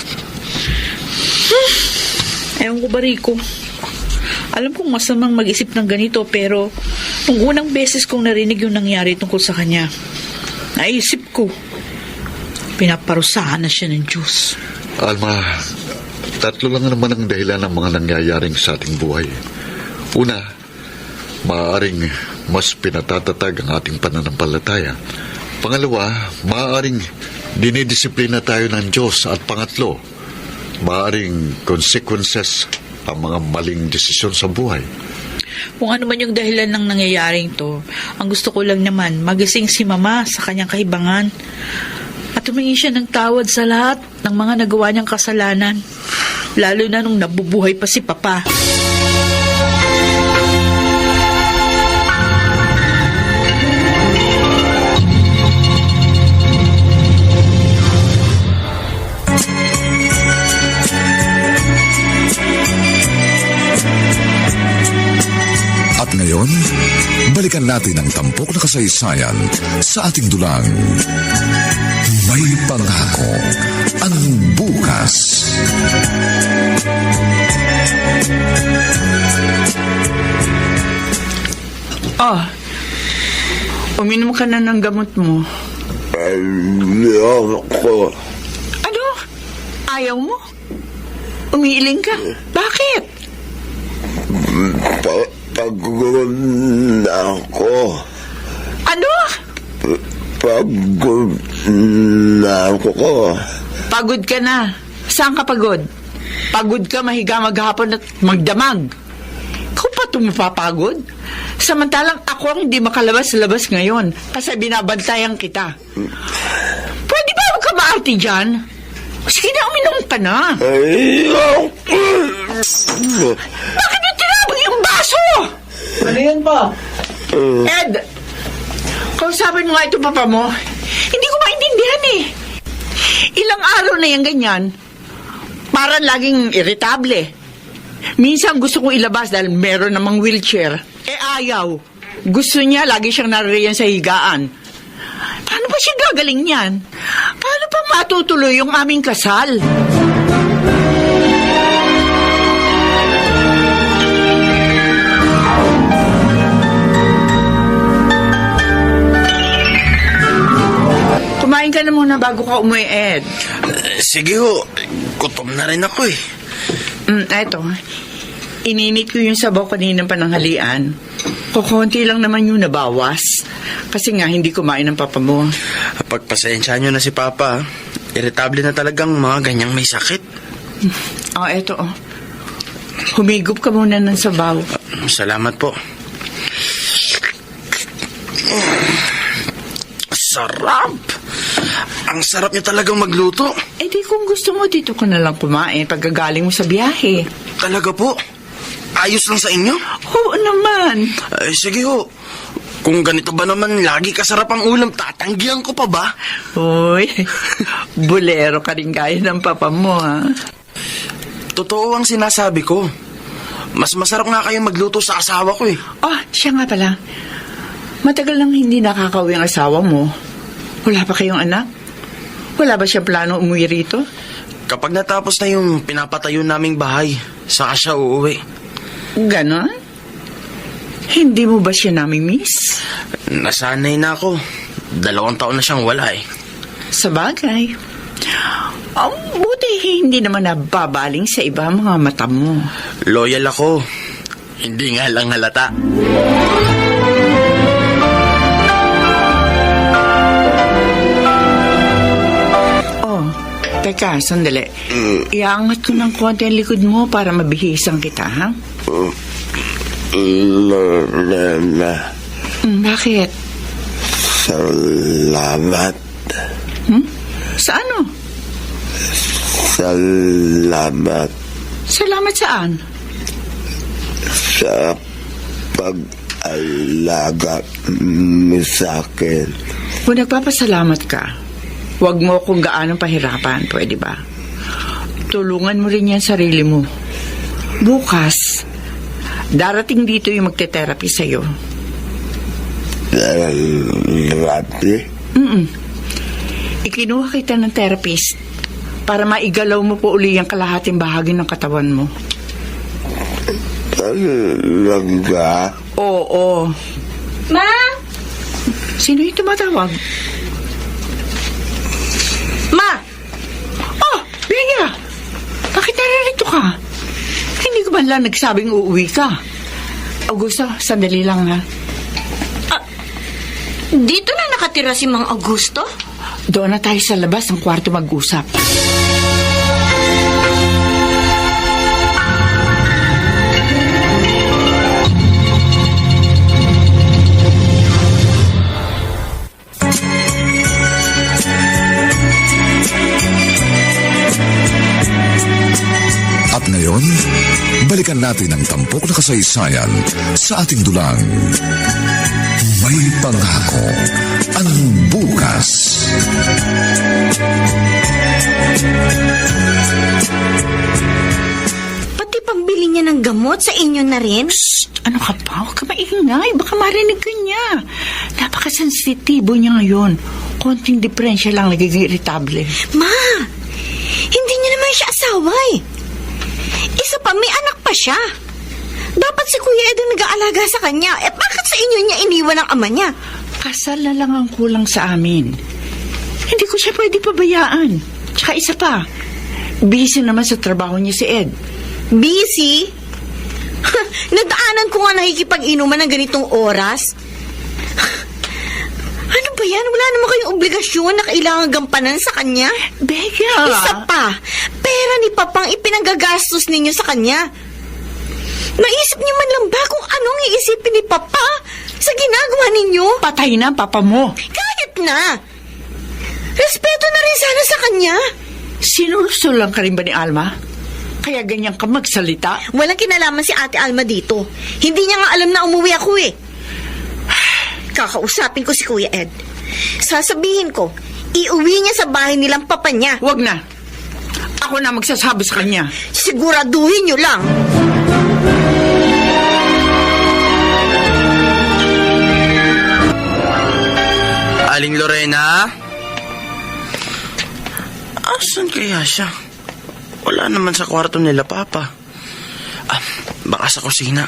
Ewan ko ba, Rico? Alam kong masamang mag-isip ng ganito, pero nung unang beses kong narinig yung nangyari tungkol sa kanya, naisip ko, pinaparusahan na siya ng Diyos. Alma, 3 lang naman ang dahilan ng mga nangyayaring sa ating buhay. Una, maaaring mas pinatatatag ang ating pananampalataya. Pangalawa, maaaring dinidisiplina tayo ng Diyos. At pangatlo, maaaring consequences ang mga maling desisyon sa buhay. Kung ano man yung dahilan ng nangyayaring to, ang gusto ko lang naman, magising si Mama sa kanyang kahibangan at humingi siya ng tawad sa lahat ng mga nagawa niyang kasalanan, lalo na nung nabubuhay pa si Papa. At ngayon, balikan natin ang tampok na kasaysayan sa ating dulang. May pangako ang bukas. Oh, uminom ka na ng gamot mo. Ayoko. Ano? Ayaw mo? Umiiling ka? Bakit? Pagod na ako. Ano? Pagod na ako. Pagod ka na. Saan ka pagod? Pagod ka mahiga maghapon at magdamag. Ikaw pa ito mapapagod? Samantalang ako ang hindi makalabas-labas ngayon kasi binabantayan kita. Pwede ba huwag ka maarte dyan? Sige na, uminom ka na. Bakit mo tinabang yung baso? Ano yan pa? Ed, kausapin mo nga ito papa mo. Hindi ko maintindihan eh. Ilang araw na yan ganyan. Parang laging irritable. Minsan gusto kong ilabas dahil meron namang wheelchair. Ayaw. Gusto niya lagi siyang naririyan sa higaan. Paano ba siya gagaling yan? Paano pa matutuloy yung aming kasal? Kumain ka na muna bago ka umuwi, Ed. Sige ho. Gutom na rin ako eh. Eto. Ininit ko yung sabaw kanina pananghalian. Kukunti lang naman yung nabawas. Kasi nga, hindi kumain ng papa mo. Pagpasensya nyo na si Papa. Irritable na talagang mga ganyang may sakit. Eto. Humigop ka muna ng sabaw. Salamat po. Sarap! Ang sarap niya talagang magluto. Di kung gusto mo, dito ka na lang kumain pagkagaling mo sa biyahe. Talaga po? Ayos lang sa inyo? Oo naman. Sige ho. Kung ganito ba naman lagi kasarap ang ulam, tatanggihan ko pa ba? Uy, bulero ka rin gaya ng papa mo, ha? Totoo ang sinasabi ko. Mas masarap nga kayong magluto sa asawa ko eh. Siya nga pala. Matagal lang hindi nakakauwi ang asawa mo. Wala pa kayong anak? Wala ba siya plano umuwi rito? Kapag natapos na yung pinapatayo naming bahay, saka siya uuwi. Ganon? Hindi mo ba siya nami-miss? Nasanay na ako. 2 taon na siyang wala eh. Sa bagay. Buti hindi naman nababaling sa iba mga mata mo. Loyal ako. Hindi nga lang halata. Oh, teka, sandali. Iangat ko ng konti ang likod mo para mabihisan kita, ha? Lorena, Bakit? salamat. Sa ano? Salamat Salamat saan? sa pag-alaga mo sa akin. Kung nagpapasalamat ka, huwag mo kung gaano pahirapan, pwede ba? Tulungan mo rin yan sarili mo. Bukas, darating dito yung magte-therapy sa'yo. Therapy? Ikinuha kita ng therapist para maigalaw mo po uli ang kalahating bahagi ng katawan mo. Talaga? Oo. Ma! Sino yung tumatawag? Ma! Oh, Bea! Bakit naririto ka? Hindi ko man lang nagsabing uuwi ka. Augusto, sandali lang ha. Dito na nakatira si Mang Augusto? Doon na tayo sa labas ng kwarto mag-usap. At ngayon, balikan natin ang tampok na kasaysayan sa ating dulang. May pangako ang bukas. Pati pambili niya ng gamot sa inyo na rin? Ano ka pa? Huwag ka maingay. Baka marinig ka niya. Napakasensitibo niya ngayon. Konting diferensya lang nagiging irritable. Ma! Hindi niya naman siya asawa eh. Isa pa, may anak pa siya. Dapat si Kuya Ed ang nag-aalaga sa kanya. Bakit sa inyo niya iniwan ang ama niya? Kasal na lang ang kulang sa amin. Hindi ko siya pwede pabayaan. Tsaka isa pa, busy naman sa trabaho niya si Ed. Busy? Nadaanan ko nga nakikipag-inuman ng ganitong oras. Ano ba yan? Wala naman kayong obligasyon na kailangan gampanan sa kanya? Bega! Isa pa, pera ni Papang ipinanggagastos ninyo sa kanya. Naisip niyo man lang ba kung anong iisipin ni Papa sa ginagawa ninyo? Patay na ang papa mo. Kahit na! Respeto na rin sana sa kanya. Sinusul lang ka rin ba ni Alma? Kaya ganyan ka magsalita? Walang kinalaman si Ate Alma dito. Hindi niya nga alam na umuwi ako eh. Kakausapin ko si Kuya Ed. Sasabihin ko, iuwi niya sa bahay nilang papa niya. Huwag na. Ako na magsasabi sa kanya. Siguraduhin niyo lang. Aling Lorena? Asan kaya siya? Wala naman sa kwarto nila, Papa. Baka sa kusina.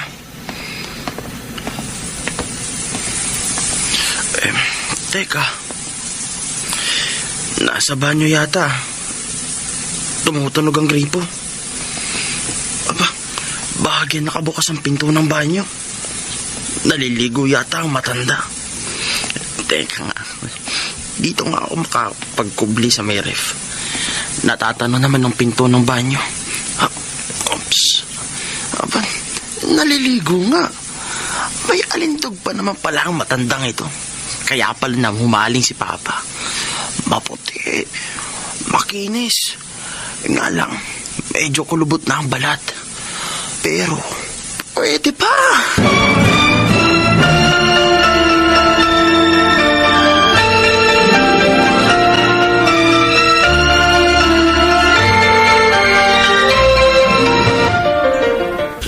Teka. Nasa banyo yata. Tumutunog ang gripo. Aba, bahagi nakabukas ang pinto ng banyo. Naliligo yata ang matanda. Teka nga. Dito nga ako makapagkubli sa may ref. Natatano naman ng pinto ng banyo. Oops. Aba, naliligo nga. May alindog pa naman pala ang matandang ito. Kaya pala nang humaling si Papa. Maputi. Makinis. Nga lang, medyo kulubot na ang balat. Pero, pwede pa.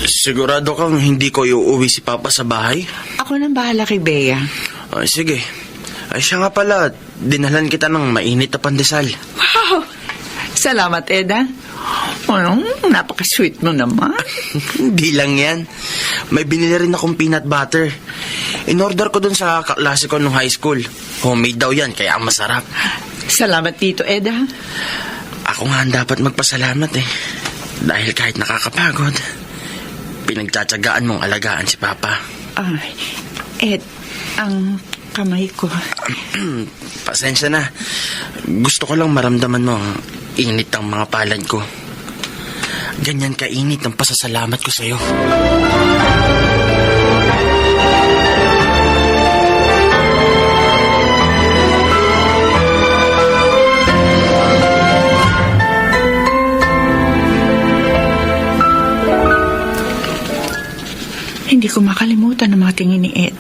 Sigurado kang hindi ko iuwi si Papa sa bahay? Ako nang bahala kay Bea. Ay, sige. Ay, siya nga pala. Dinalan kita ng mainit na pandesal. Wow! Salamat, Eda. Ano, napaka-sweet mo naman. Hindi lang yan. May binili rin akong peanut butter. In-order ko dun sa kaklase ko nung high school. Homemade daw yan, kaya ang masarap. Salamat, Tito Eda. Ako nga ang dapat magpasalamat eh. Dahil kahit nakakapagod, pinagtsatsagaan mong alagaan si Papa. Ed, ang kamay ko. Pasensya na. Gusto ko lang maramdaman mo ang init ng mga palad ko. Ganyan kainit ang pasasalamat ko sa'yo. Hindi ko makalimutan ang mga tingin ni Ed.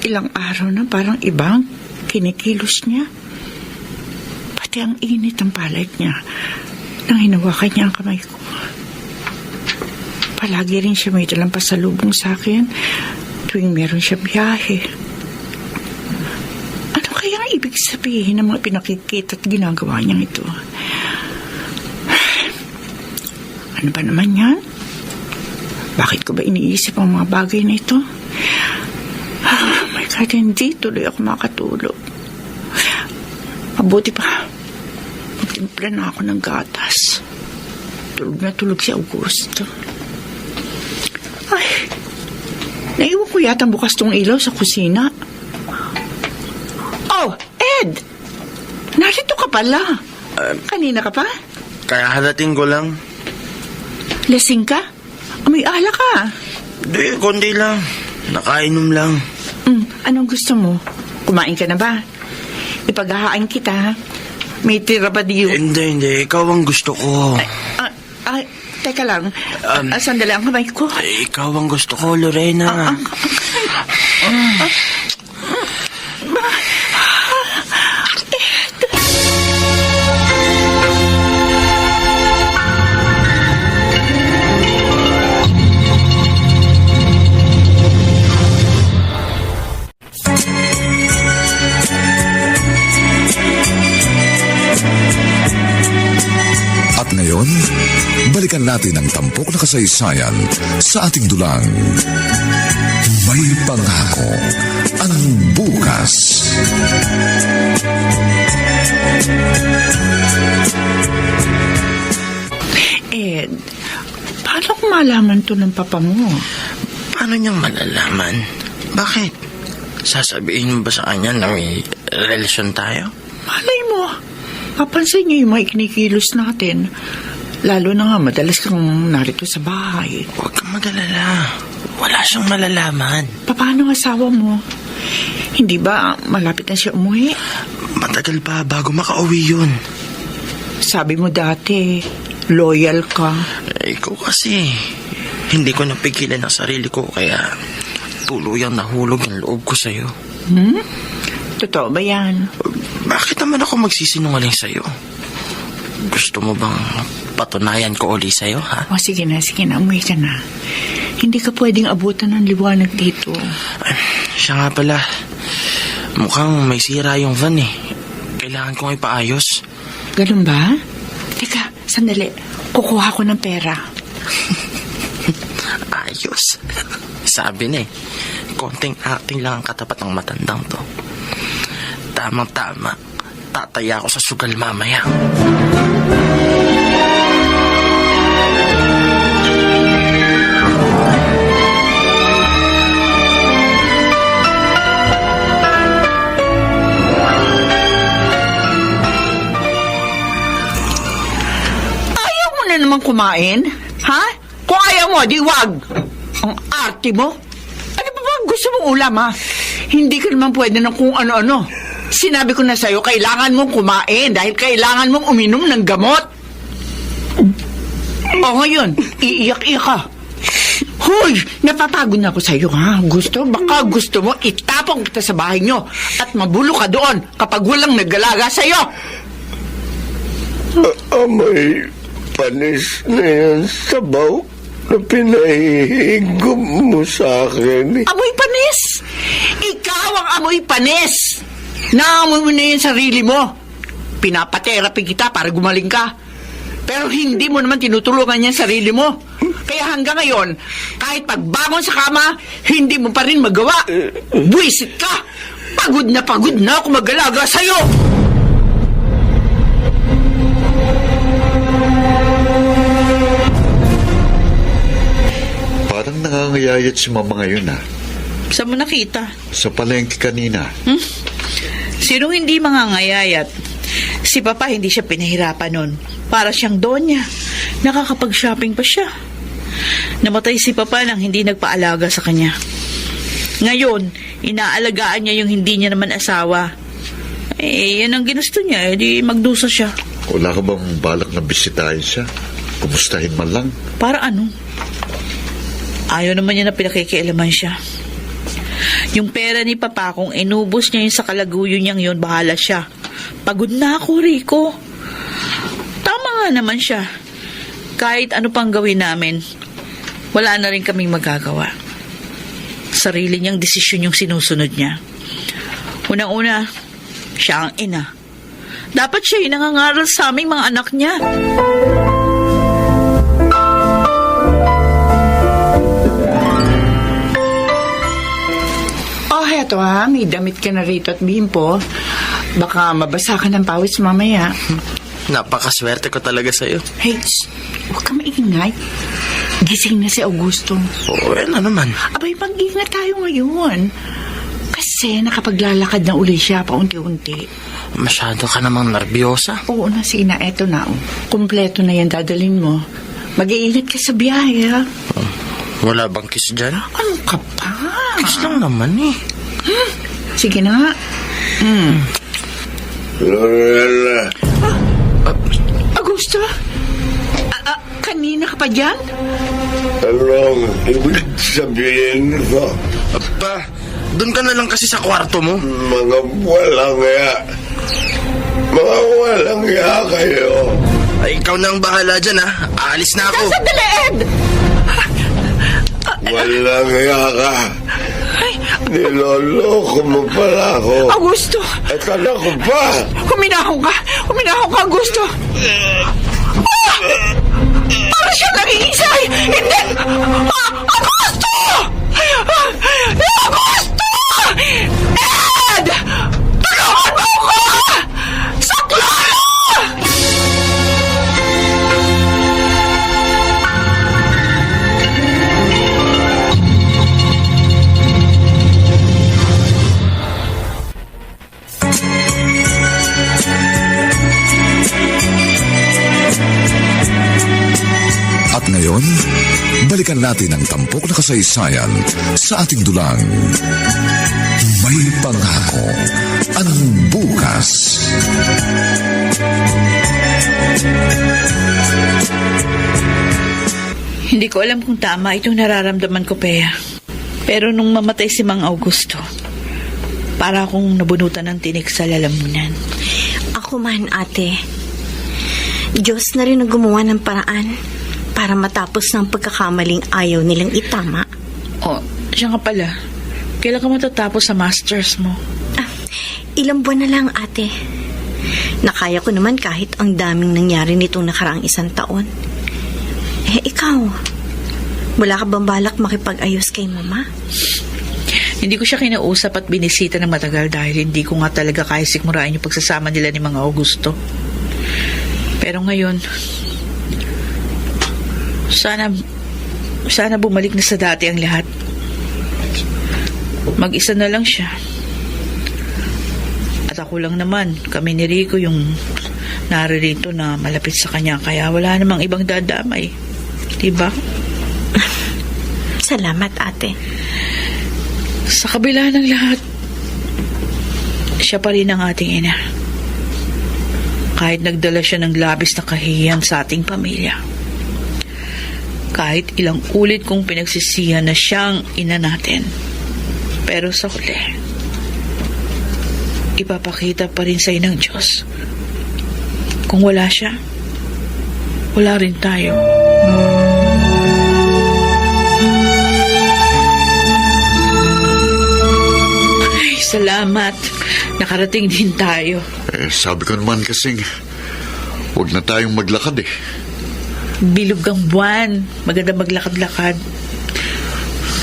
Ilang araw na parang ibang kinikilos niya. Pati ang init ng palad niya nang hinawakan niya ang kamay ko. Palagi rin siya may dalang pasalubong sa akin tuwing meron siya biyahe. Ano kaya ang ibig sabihin ng mga pinakikita at ginagawa niyang ito? Ano ba naman yan? Bakit ko ba iniisip ang mga bagay na ito? My God, hindi tuloy ako makatulog. Mabuti pa. Magtimpla na ako ng gatas. Tulog na tulog si Augusto. Ay, naiwan ko yata bukas tong ilaw sa kusina. Oh, Ed! Narito ka pala. Kanina ka pa? Kaya halating ko lang. Lasing ka? May ala ka. Di, kundi lang. Nakainom lang. Anong gusto mo? Kumain ka na ba? Ipaghahain kita. May tira ba diyo? Hindi. Ikaw ang gusto ko. Teka lang. Sandali ang kamay ko. Ikaw ang gusto ko, Lorena. At ngayon, balikan natin ang tampok na kasaysayan sa ating dulang. May pangako ang bukas. Ed, paano kung malaman to ng papa mo? Paano niyang malalaman? Bakit? Sasabihin mo ba sa kanya na may relasyon tayo? Malay mo. Papansin niyo yung mga kinikilos natin. Lalo na nga, madalas kang narito sa bahay. Huwag kang mag-alala. Wala siyang malalaman. Paano ang asawa mo? Hindi ba malapit na siya umuwi? Matagal pa bago makauwi yun. Sabi mo dati, loyal ka. Ikaw kasi, hindi ko napigilan ang sarili ko kaya tuluyang nahulog ang loob ko sa'yo. Totoo ba yan? Bakit naman ako magsisinungaling sa'yo? Gusto mo bang patunayan ko uli sa'yo, ha? O sige na, umuwi ka na. Hindi ka pwedeng abutan ng liwanag dito. Siya nga pala, mukhang may sira yung van eh. Kailangan kong ipaayos. Ganun ba? Teka, sandali. Kukuha ko ng pera. Ayos. Sabi na eh, konting acting lang ang katapat ng matandang to. Tamang-tama, tataya ako sa sugal mamaya. Ayaw mo na naman kumain? Ha? Kung ayaw mo, di wag. Ang arte mo. Ano ba bang gusto mong ulam, ha? Hindi ka naman pwede ng kung ano-ano. Sinabi ko na sa'yo, kailangan mong kumain dahil kailangan mong uminom ng gamot. O ngayon, iiyak-iyak ka. Hoy, napapagod na ako sa'yo, ha? Baka gusto mo itapong kita sa bahay nyo at mabulo ka doon kapag walang naggalaga sa'yo. Amoy panis na yan sabaw na pinahihigop mo sa akin. Amoy panis! Ikaw ang amoy panis! Naamoy mo na yung sarili mo. Pinapaterapi kita para gumaling ka. Pero hindi mo naman tinutulungan niya sarili mo. Kaya hanggang ngayon, kahit pagbangon sa kama, hindi mo pa rin magawa. Buwisit ka! Pagod na ako mag-alaga sa'yo! Parang nangangayayat si Mama ngayon, ha? Saan mo nakita? Sa palengke kanina. Sinong hindi mangangayayat? Si Papa hindi siya pinahirapan nun. Para siyang donya. Nakakapag-shopping pa siya. Namatay si Papa nang hindi nagpaalaga sa kanya. Ngayon, inaalagaan niya yung hindi niya naman asawa. Yan ang ginusto niya. Di magdusa siya. Wala ka bang balak na bisitahin siya? Kumustahin man lang? Para ano? Ayaw naman niya na pinakikialaman siya. Yung pera ni Papa, kung inubos niya yung sa kalaguyo niyang yun, bahala siya. Pagod na ako, Rico. Tama nga naman siya. Kahit ano pang gawin namin, wala na rin kaming magagawa. Sarili niyang desisyon yung sinusunod niya. Unang-una, siya ang ina. Dapat siya yung nangangaral sa aming mga anak niya. Heto ha, may damit ka na rito at bimpo. Baka mabasa ka ng pawis mamaya. Napakaswerte ko talaga sa'yo. Hey, huwag ka maingay. Gising na si Augusto. Oo, ano naman? Abay, mag-ingat tayo ngayon. Kasi nakapaglalakad na uli siya paunti-unti. Masyado ka namang nervyosa. Oo na, Sina, eto na. Kumpleto na yan dadalhin mo. Mag-iingat ka sa biyahe, ha? Wala bang kiss dyan? Ano ka pa? Kiss lang naman eh. Sige na nga. Lorella. Augusto? Kanina ka pa dyan? Anong ibig sabihin ko? Pa, doon ka na lang kasi sa kwarto mo. Mga walang ya. Mga walang ya kayo. Ay, ikaw na ang bahala dyan, ha? Aalis na ako. Sandali, Ed! Walang ya ka. Niloloko mo pala ako. Augusto! At anak ko pa! Huminahon ka! Huminahon ka, Augusto! Para siya nag-iisay! Hindi! Augusto! Augusto! Ed! Tulungan mo ko! Saklolo! At ngayon, balikan natin ang tampok na kasaysayan sa ating dulang. May pangako ang bukas. Hindi ko alam kung tama itong nararamdaman ko, Pea. Pero nung mamatay si Mang Augusto, para akong nabunutan ng tinik sa lalamunan. Ako man, ate. Diyos na rin ang gumawa ng paraan para matapos ng pagkakamaling ayaw nilang itama. Oh, siya nga pala. Kailan ka matatapos sa masters mo? Ilang buwan na lang, ate. Nakaya ko naman kahit ang daming nangyari nitong nakaraang 1 taon. Ikaw, wala ka bang balak makipag-ayos kay Mama? Hindi ko siya kinausap at binisita ng matagal dahil hindi ko nga talaga kaya sikmurain yung pagsasama nila ni Mang Augusto. Pero ngayon, sana bumalik na sa dati ang lahat. Mag-isa na lang siya. At ako lang naman, kami ni Rico yung naririto na malapit sa kanya, kaya wala namang ibang dadamay. Diba? Salamat, ate. Sa kabila ng lahat, siya pa rin ang ating ina. Kahit nagdala siya ng labis na kahihiyan sa ating pamilya. Kahit ilang ulit kong pinagsisihan na siyang ina natin. Pero sa huli, ipapakita pa rin sa'yo ng Diyos. Kung wala siya, wala rin tayo. Ay, salamat. Nakarating din tayo. Sabi ko naman kasing, huwag na tayong maglakad eh. Bilog ang buwan. Maganda maglakad-lakad.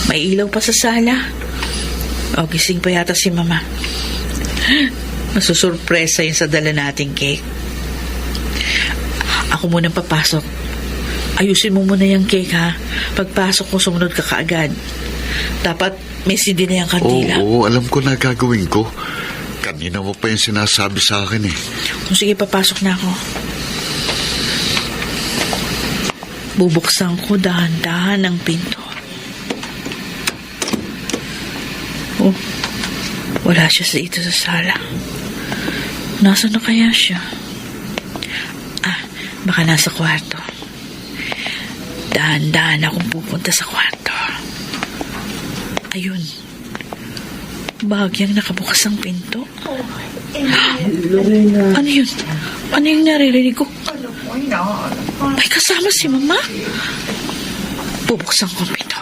May ilaw pa sa sala. O, gising pa yata si Mama. Masusurpresa yun sa dala nating cake. Ako munang papasok. Ayusin mo muna yung cake, ha? Pagpasok ko, sumunod ka kaagad. Dapat may sindi na yung kandila. Oo, alam ko na gagawin ko. Kanina mo pa yung sinasabi sa akin eh. Kung sige, papasok na ako. Bubuksan ko dahan-dahan ang pinto. Oh, wala siya dito sa sala. Nasaan na kaya siya? Baka nasa kwarto. Dahan-dahan akong pupunta sa kwarto. Ayun. Bahagyang nakabukas ang pinto. Ano yun? Ano yung naririnig ko? May kasama si Mama? Bubuksan ko ang pinto.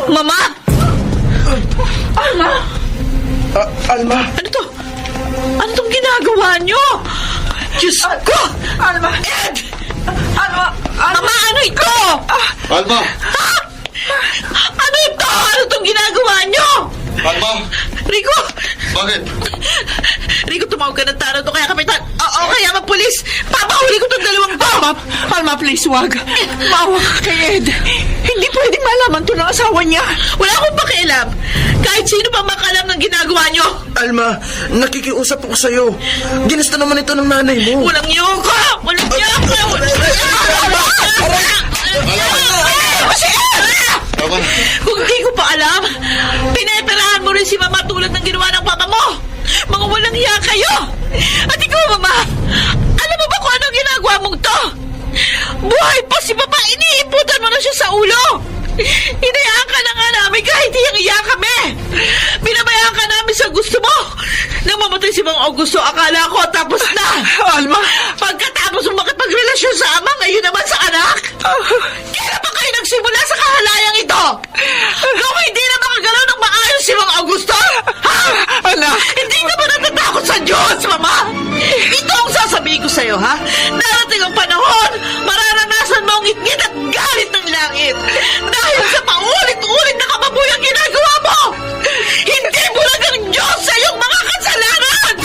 Mama! Alma! Alma! Ano to? Ano tong ginagawa niyo? Diyos ko! Alma! Ed! Alma! Mama, ano ito? Alma! Ano ito? Ano tong ginagawa niyo? Alma! Rico! Bakit? Rico, tumawag ka ng tarot o kaya kapitan. O kaya magpulis. Papahuli ko tong dalawang to. Alma, please, wag. Maawa ka kay Ed. Hindi pwedeng malaman to ng asawa niya. Wala akong pakialam. Kahit sino pa makalam ng ginagawa niyo. Alma, nakikiusap ako sa'yo. Ginusto naman ito ng nanay mo. Walang yoko! Walang yoko! Tama. Kung di ko pa alam, pineperahan mo rin si Mama tulad ng ginawa ng papa mo. Mga walang hiya kayo. At ikaw, Mama, alam mo ba kung anong ginagawa mong to? Buhay pa si Papa, iniimputan mo na siya sa ulo. Hinayaan ka na nga namin kahit hiyang-hiya kami. Binabayaan ka namin sa gusto mo. Nang mamatay si Mang Augusto, akala ko tapos na. Alma! Pagkatapos mo makipagrelasyon sa ama, ngayon naman sa anak. Kailan pa kayo nagsimula sa kahalayang ito? Kung hindi na makagalaw ng maayos si Mang Augusto? Ha? Anak! Hindi ka ba natatakot sa Diyos, Mama? Ito ang sasabihin ko sa'yo, ha? Darating ang panahon, mararanasan mo ang ngit-ngit at galit ng langit. Dahil sa paulit-ulit na kababuyang ginagawa mo, hindi bulag ang Diyos sa iyong mga kasalanan!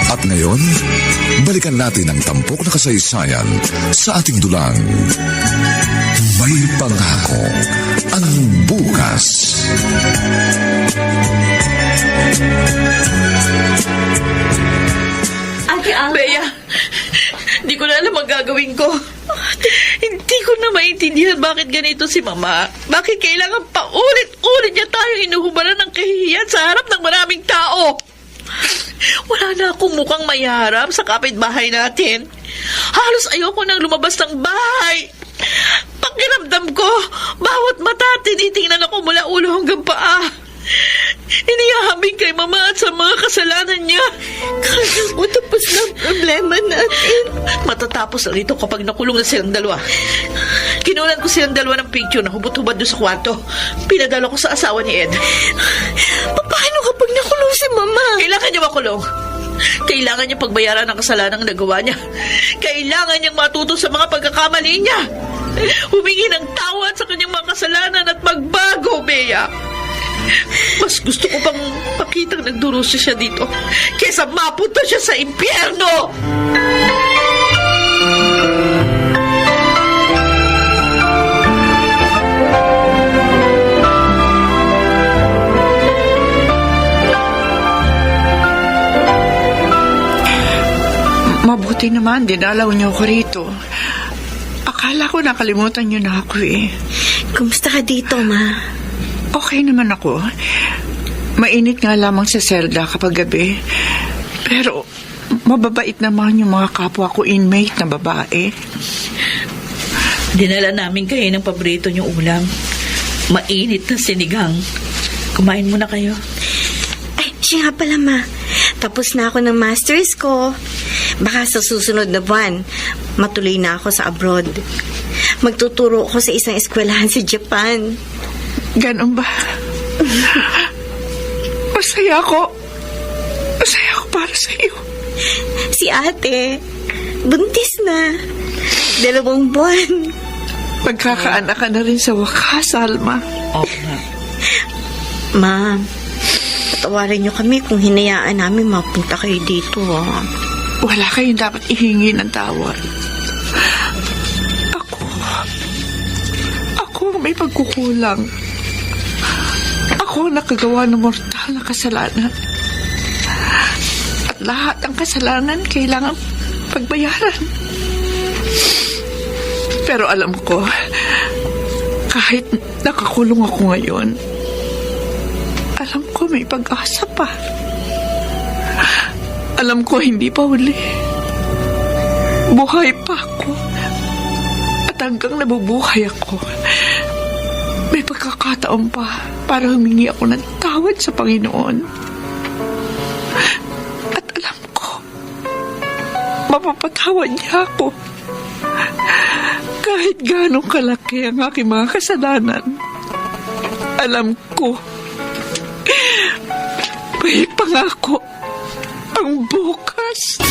At ngayon, balikan natin ang tampok na kasaysayan sa ating dulang. May pangako ang bukas. Ate Alma. Bea, hindi ko na alam ang gagawin ko. Hindi ko na maintindihan bakit ganito si Mama. Bakit kailangan paulit-ulit niya tayong inuhubaran ng kahihiyan sa harap ng maraming tao? Wala na akong mukhang mayaharap sa kapitbahay natin. Halos ayoko nang lumabas ng bahay. Pakiramdam ko, bawat mata tinitingnan ako mula ulo hanggang paa. Inihahabing kay Mama at sa mga kasalanan niya. Kaya mo tapos na ang problema natin. Matatapos lang ito kapag nakulong na silang dalawa. Kinunan ko silang dalawa ng picture na hubot-hubad doon sa kwarto. Pinadala ko sa asawa ni Ed. Paano kapag nakulong si Mama? Kailangan niya makulong. Kailangan niya pagbayaran ng kasalanan ng nagawa niya. Kailangan niyang matuto sa mga pagkakamali niya. Humingi ng tawad sa kanyang mga kasalanan at magbago, Bea. Mas gusto ko pang makitang nagdurusa siya dito kesa mapunta siya sa impyerno. Mabuti naman, dinalaw niyo ako rito. Akala ko nakalimutan niyo na ako eh. Kumusta ka dito, Ma? Okay naman ako. Mainit nga lamang sa selda kapag gabi. Pero mababait naman yung mga kapwa ko inmate na babae. Dinala namin kayo ng paborito niyong ulam. mainit na sinigang. Kumain muna kayo. Ay, siya nga pala, Ma. Tapos na ako ng masters ko. Baka sa susunod na buwan, matuloy na ako sa abroad. Magtuturo ako sa isang eskwelahan sa Japan. Ganon ba? Masaya ako. Masaya ako para sa iyo. Si ate, buntis na. 2 buwan. Magkakaanak ka na rin sa wakas, Alma. Oo nga. Ma, patawarin niyo kami kung hinayaan namin mapunta kayo dito. Wala kayong dapat ihingi ng tawad. Ako ang may pagkukulang. Ako ang nakagawa ng mortal na kasalanan. At lahat ng kasalanan kailangan pagbayaran. Pero alam ko, kahit nakakulong ako ngayon, alam ko may pag-asa pa. Alam ko hindi pa huli. Buhay pa ako. At hanggang nabubuhay ako, may pagkakataon pa para humingi ako ng tawad sa Panginoon. At alam ko, mapapatawad niya ako. Kahit ganong kalaki ang aking mga kasalanan, alam ko, may pangako ang bukas.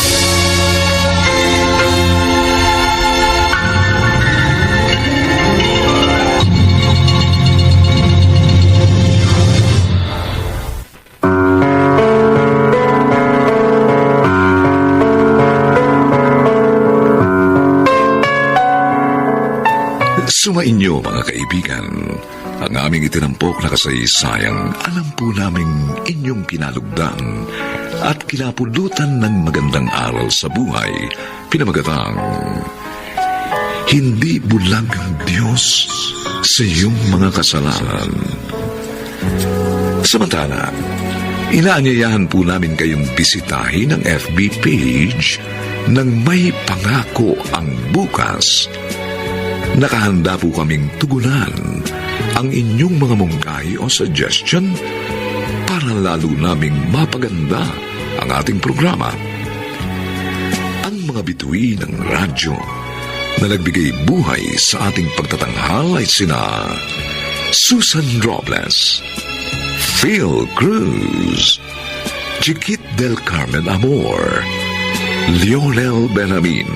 Sumainyo mga kaibigan, ang aming itinampok na kasaysayang alam po naming inyong pinalugdan at kinapulutan ng magandang aral sa buhay, pinamagatang Hindi bulag ang Diyos sa iyong mga kasalanan. Samantala, inaanyayahan po namin kayong bisitahin ang FB page ng May Pangako ang Bukas. Nakahanda po kaming tugunan ang inyong mga mungkahi o suggestion para lalo naming mapaganda ang ating programa. Ang mga bituin ng radyo na nagbigay buhay sa ating pagtatanghal ay sina Susan Robles, Phil Cruz, Chiquit del Carmen Amor, Lionel Benjamin,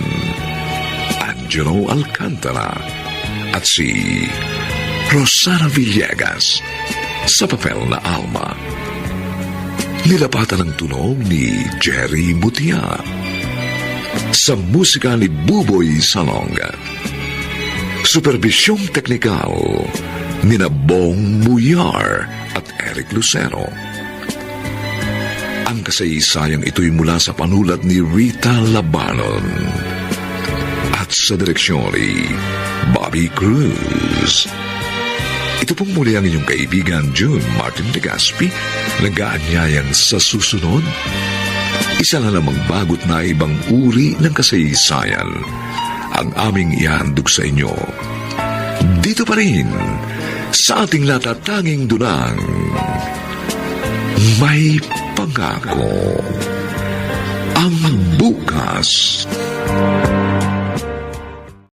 Angelo Alcantara at si Rosana Villegas sa papel na Alma. Nilapatan ng tunog ni Jerry Mutia. Sa musika ni Buboy Salonga. Supervisyong teknikal ni Bong Muyar at Eric Lucero. Ang kasaysayang ito'y mula sa panulat ni Rita Labanon at sa direksyon ni Bobby Cruz. Ito pong muli ang inyong kaibigan June Martin Legaspi, nag-aanyayang sa susunod, isa na namang bagot na ibang uri ng kasaysayan ang aming ihandog sa inyo. Dito pa rin sa ating natatanging dunang May Pangako ang Bukas.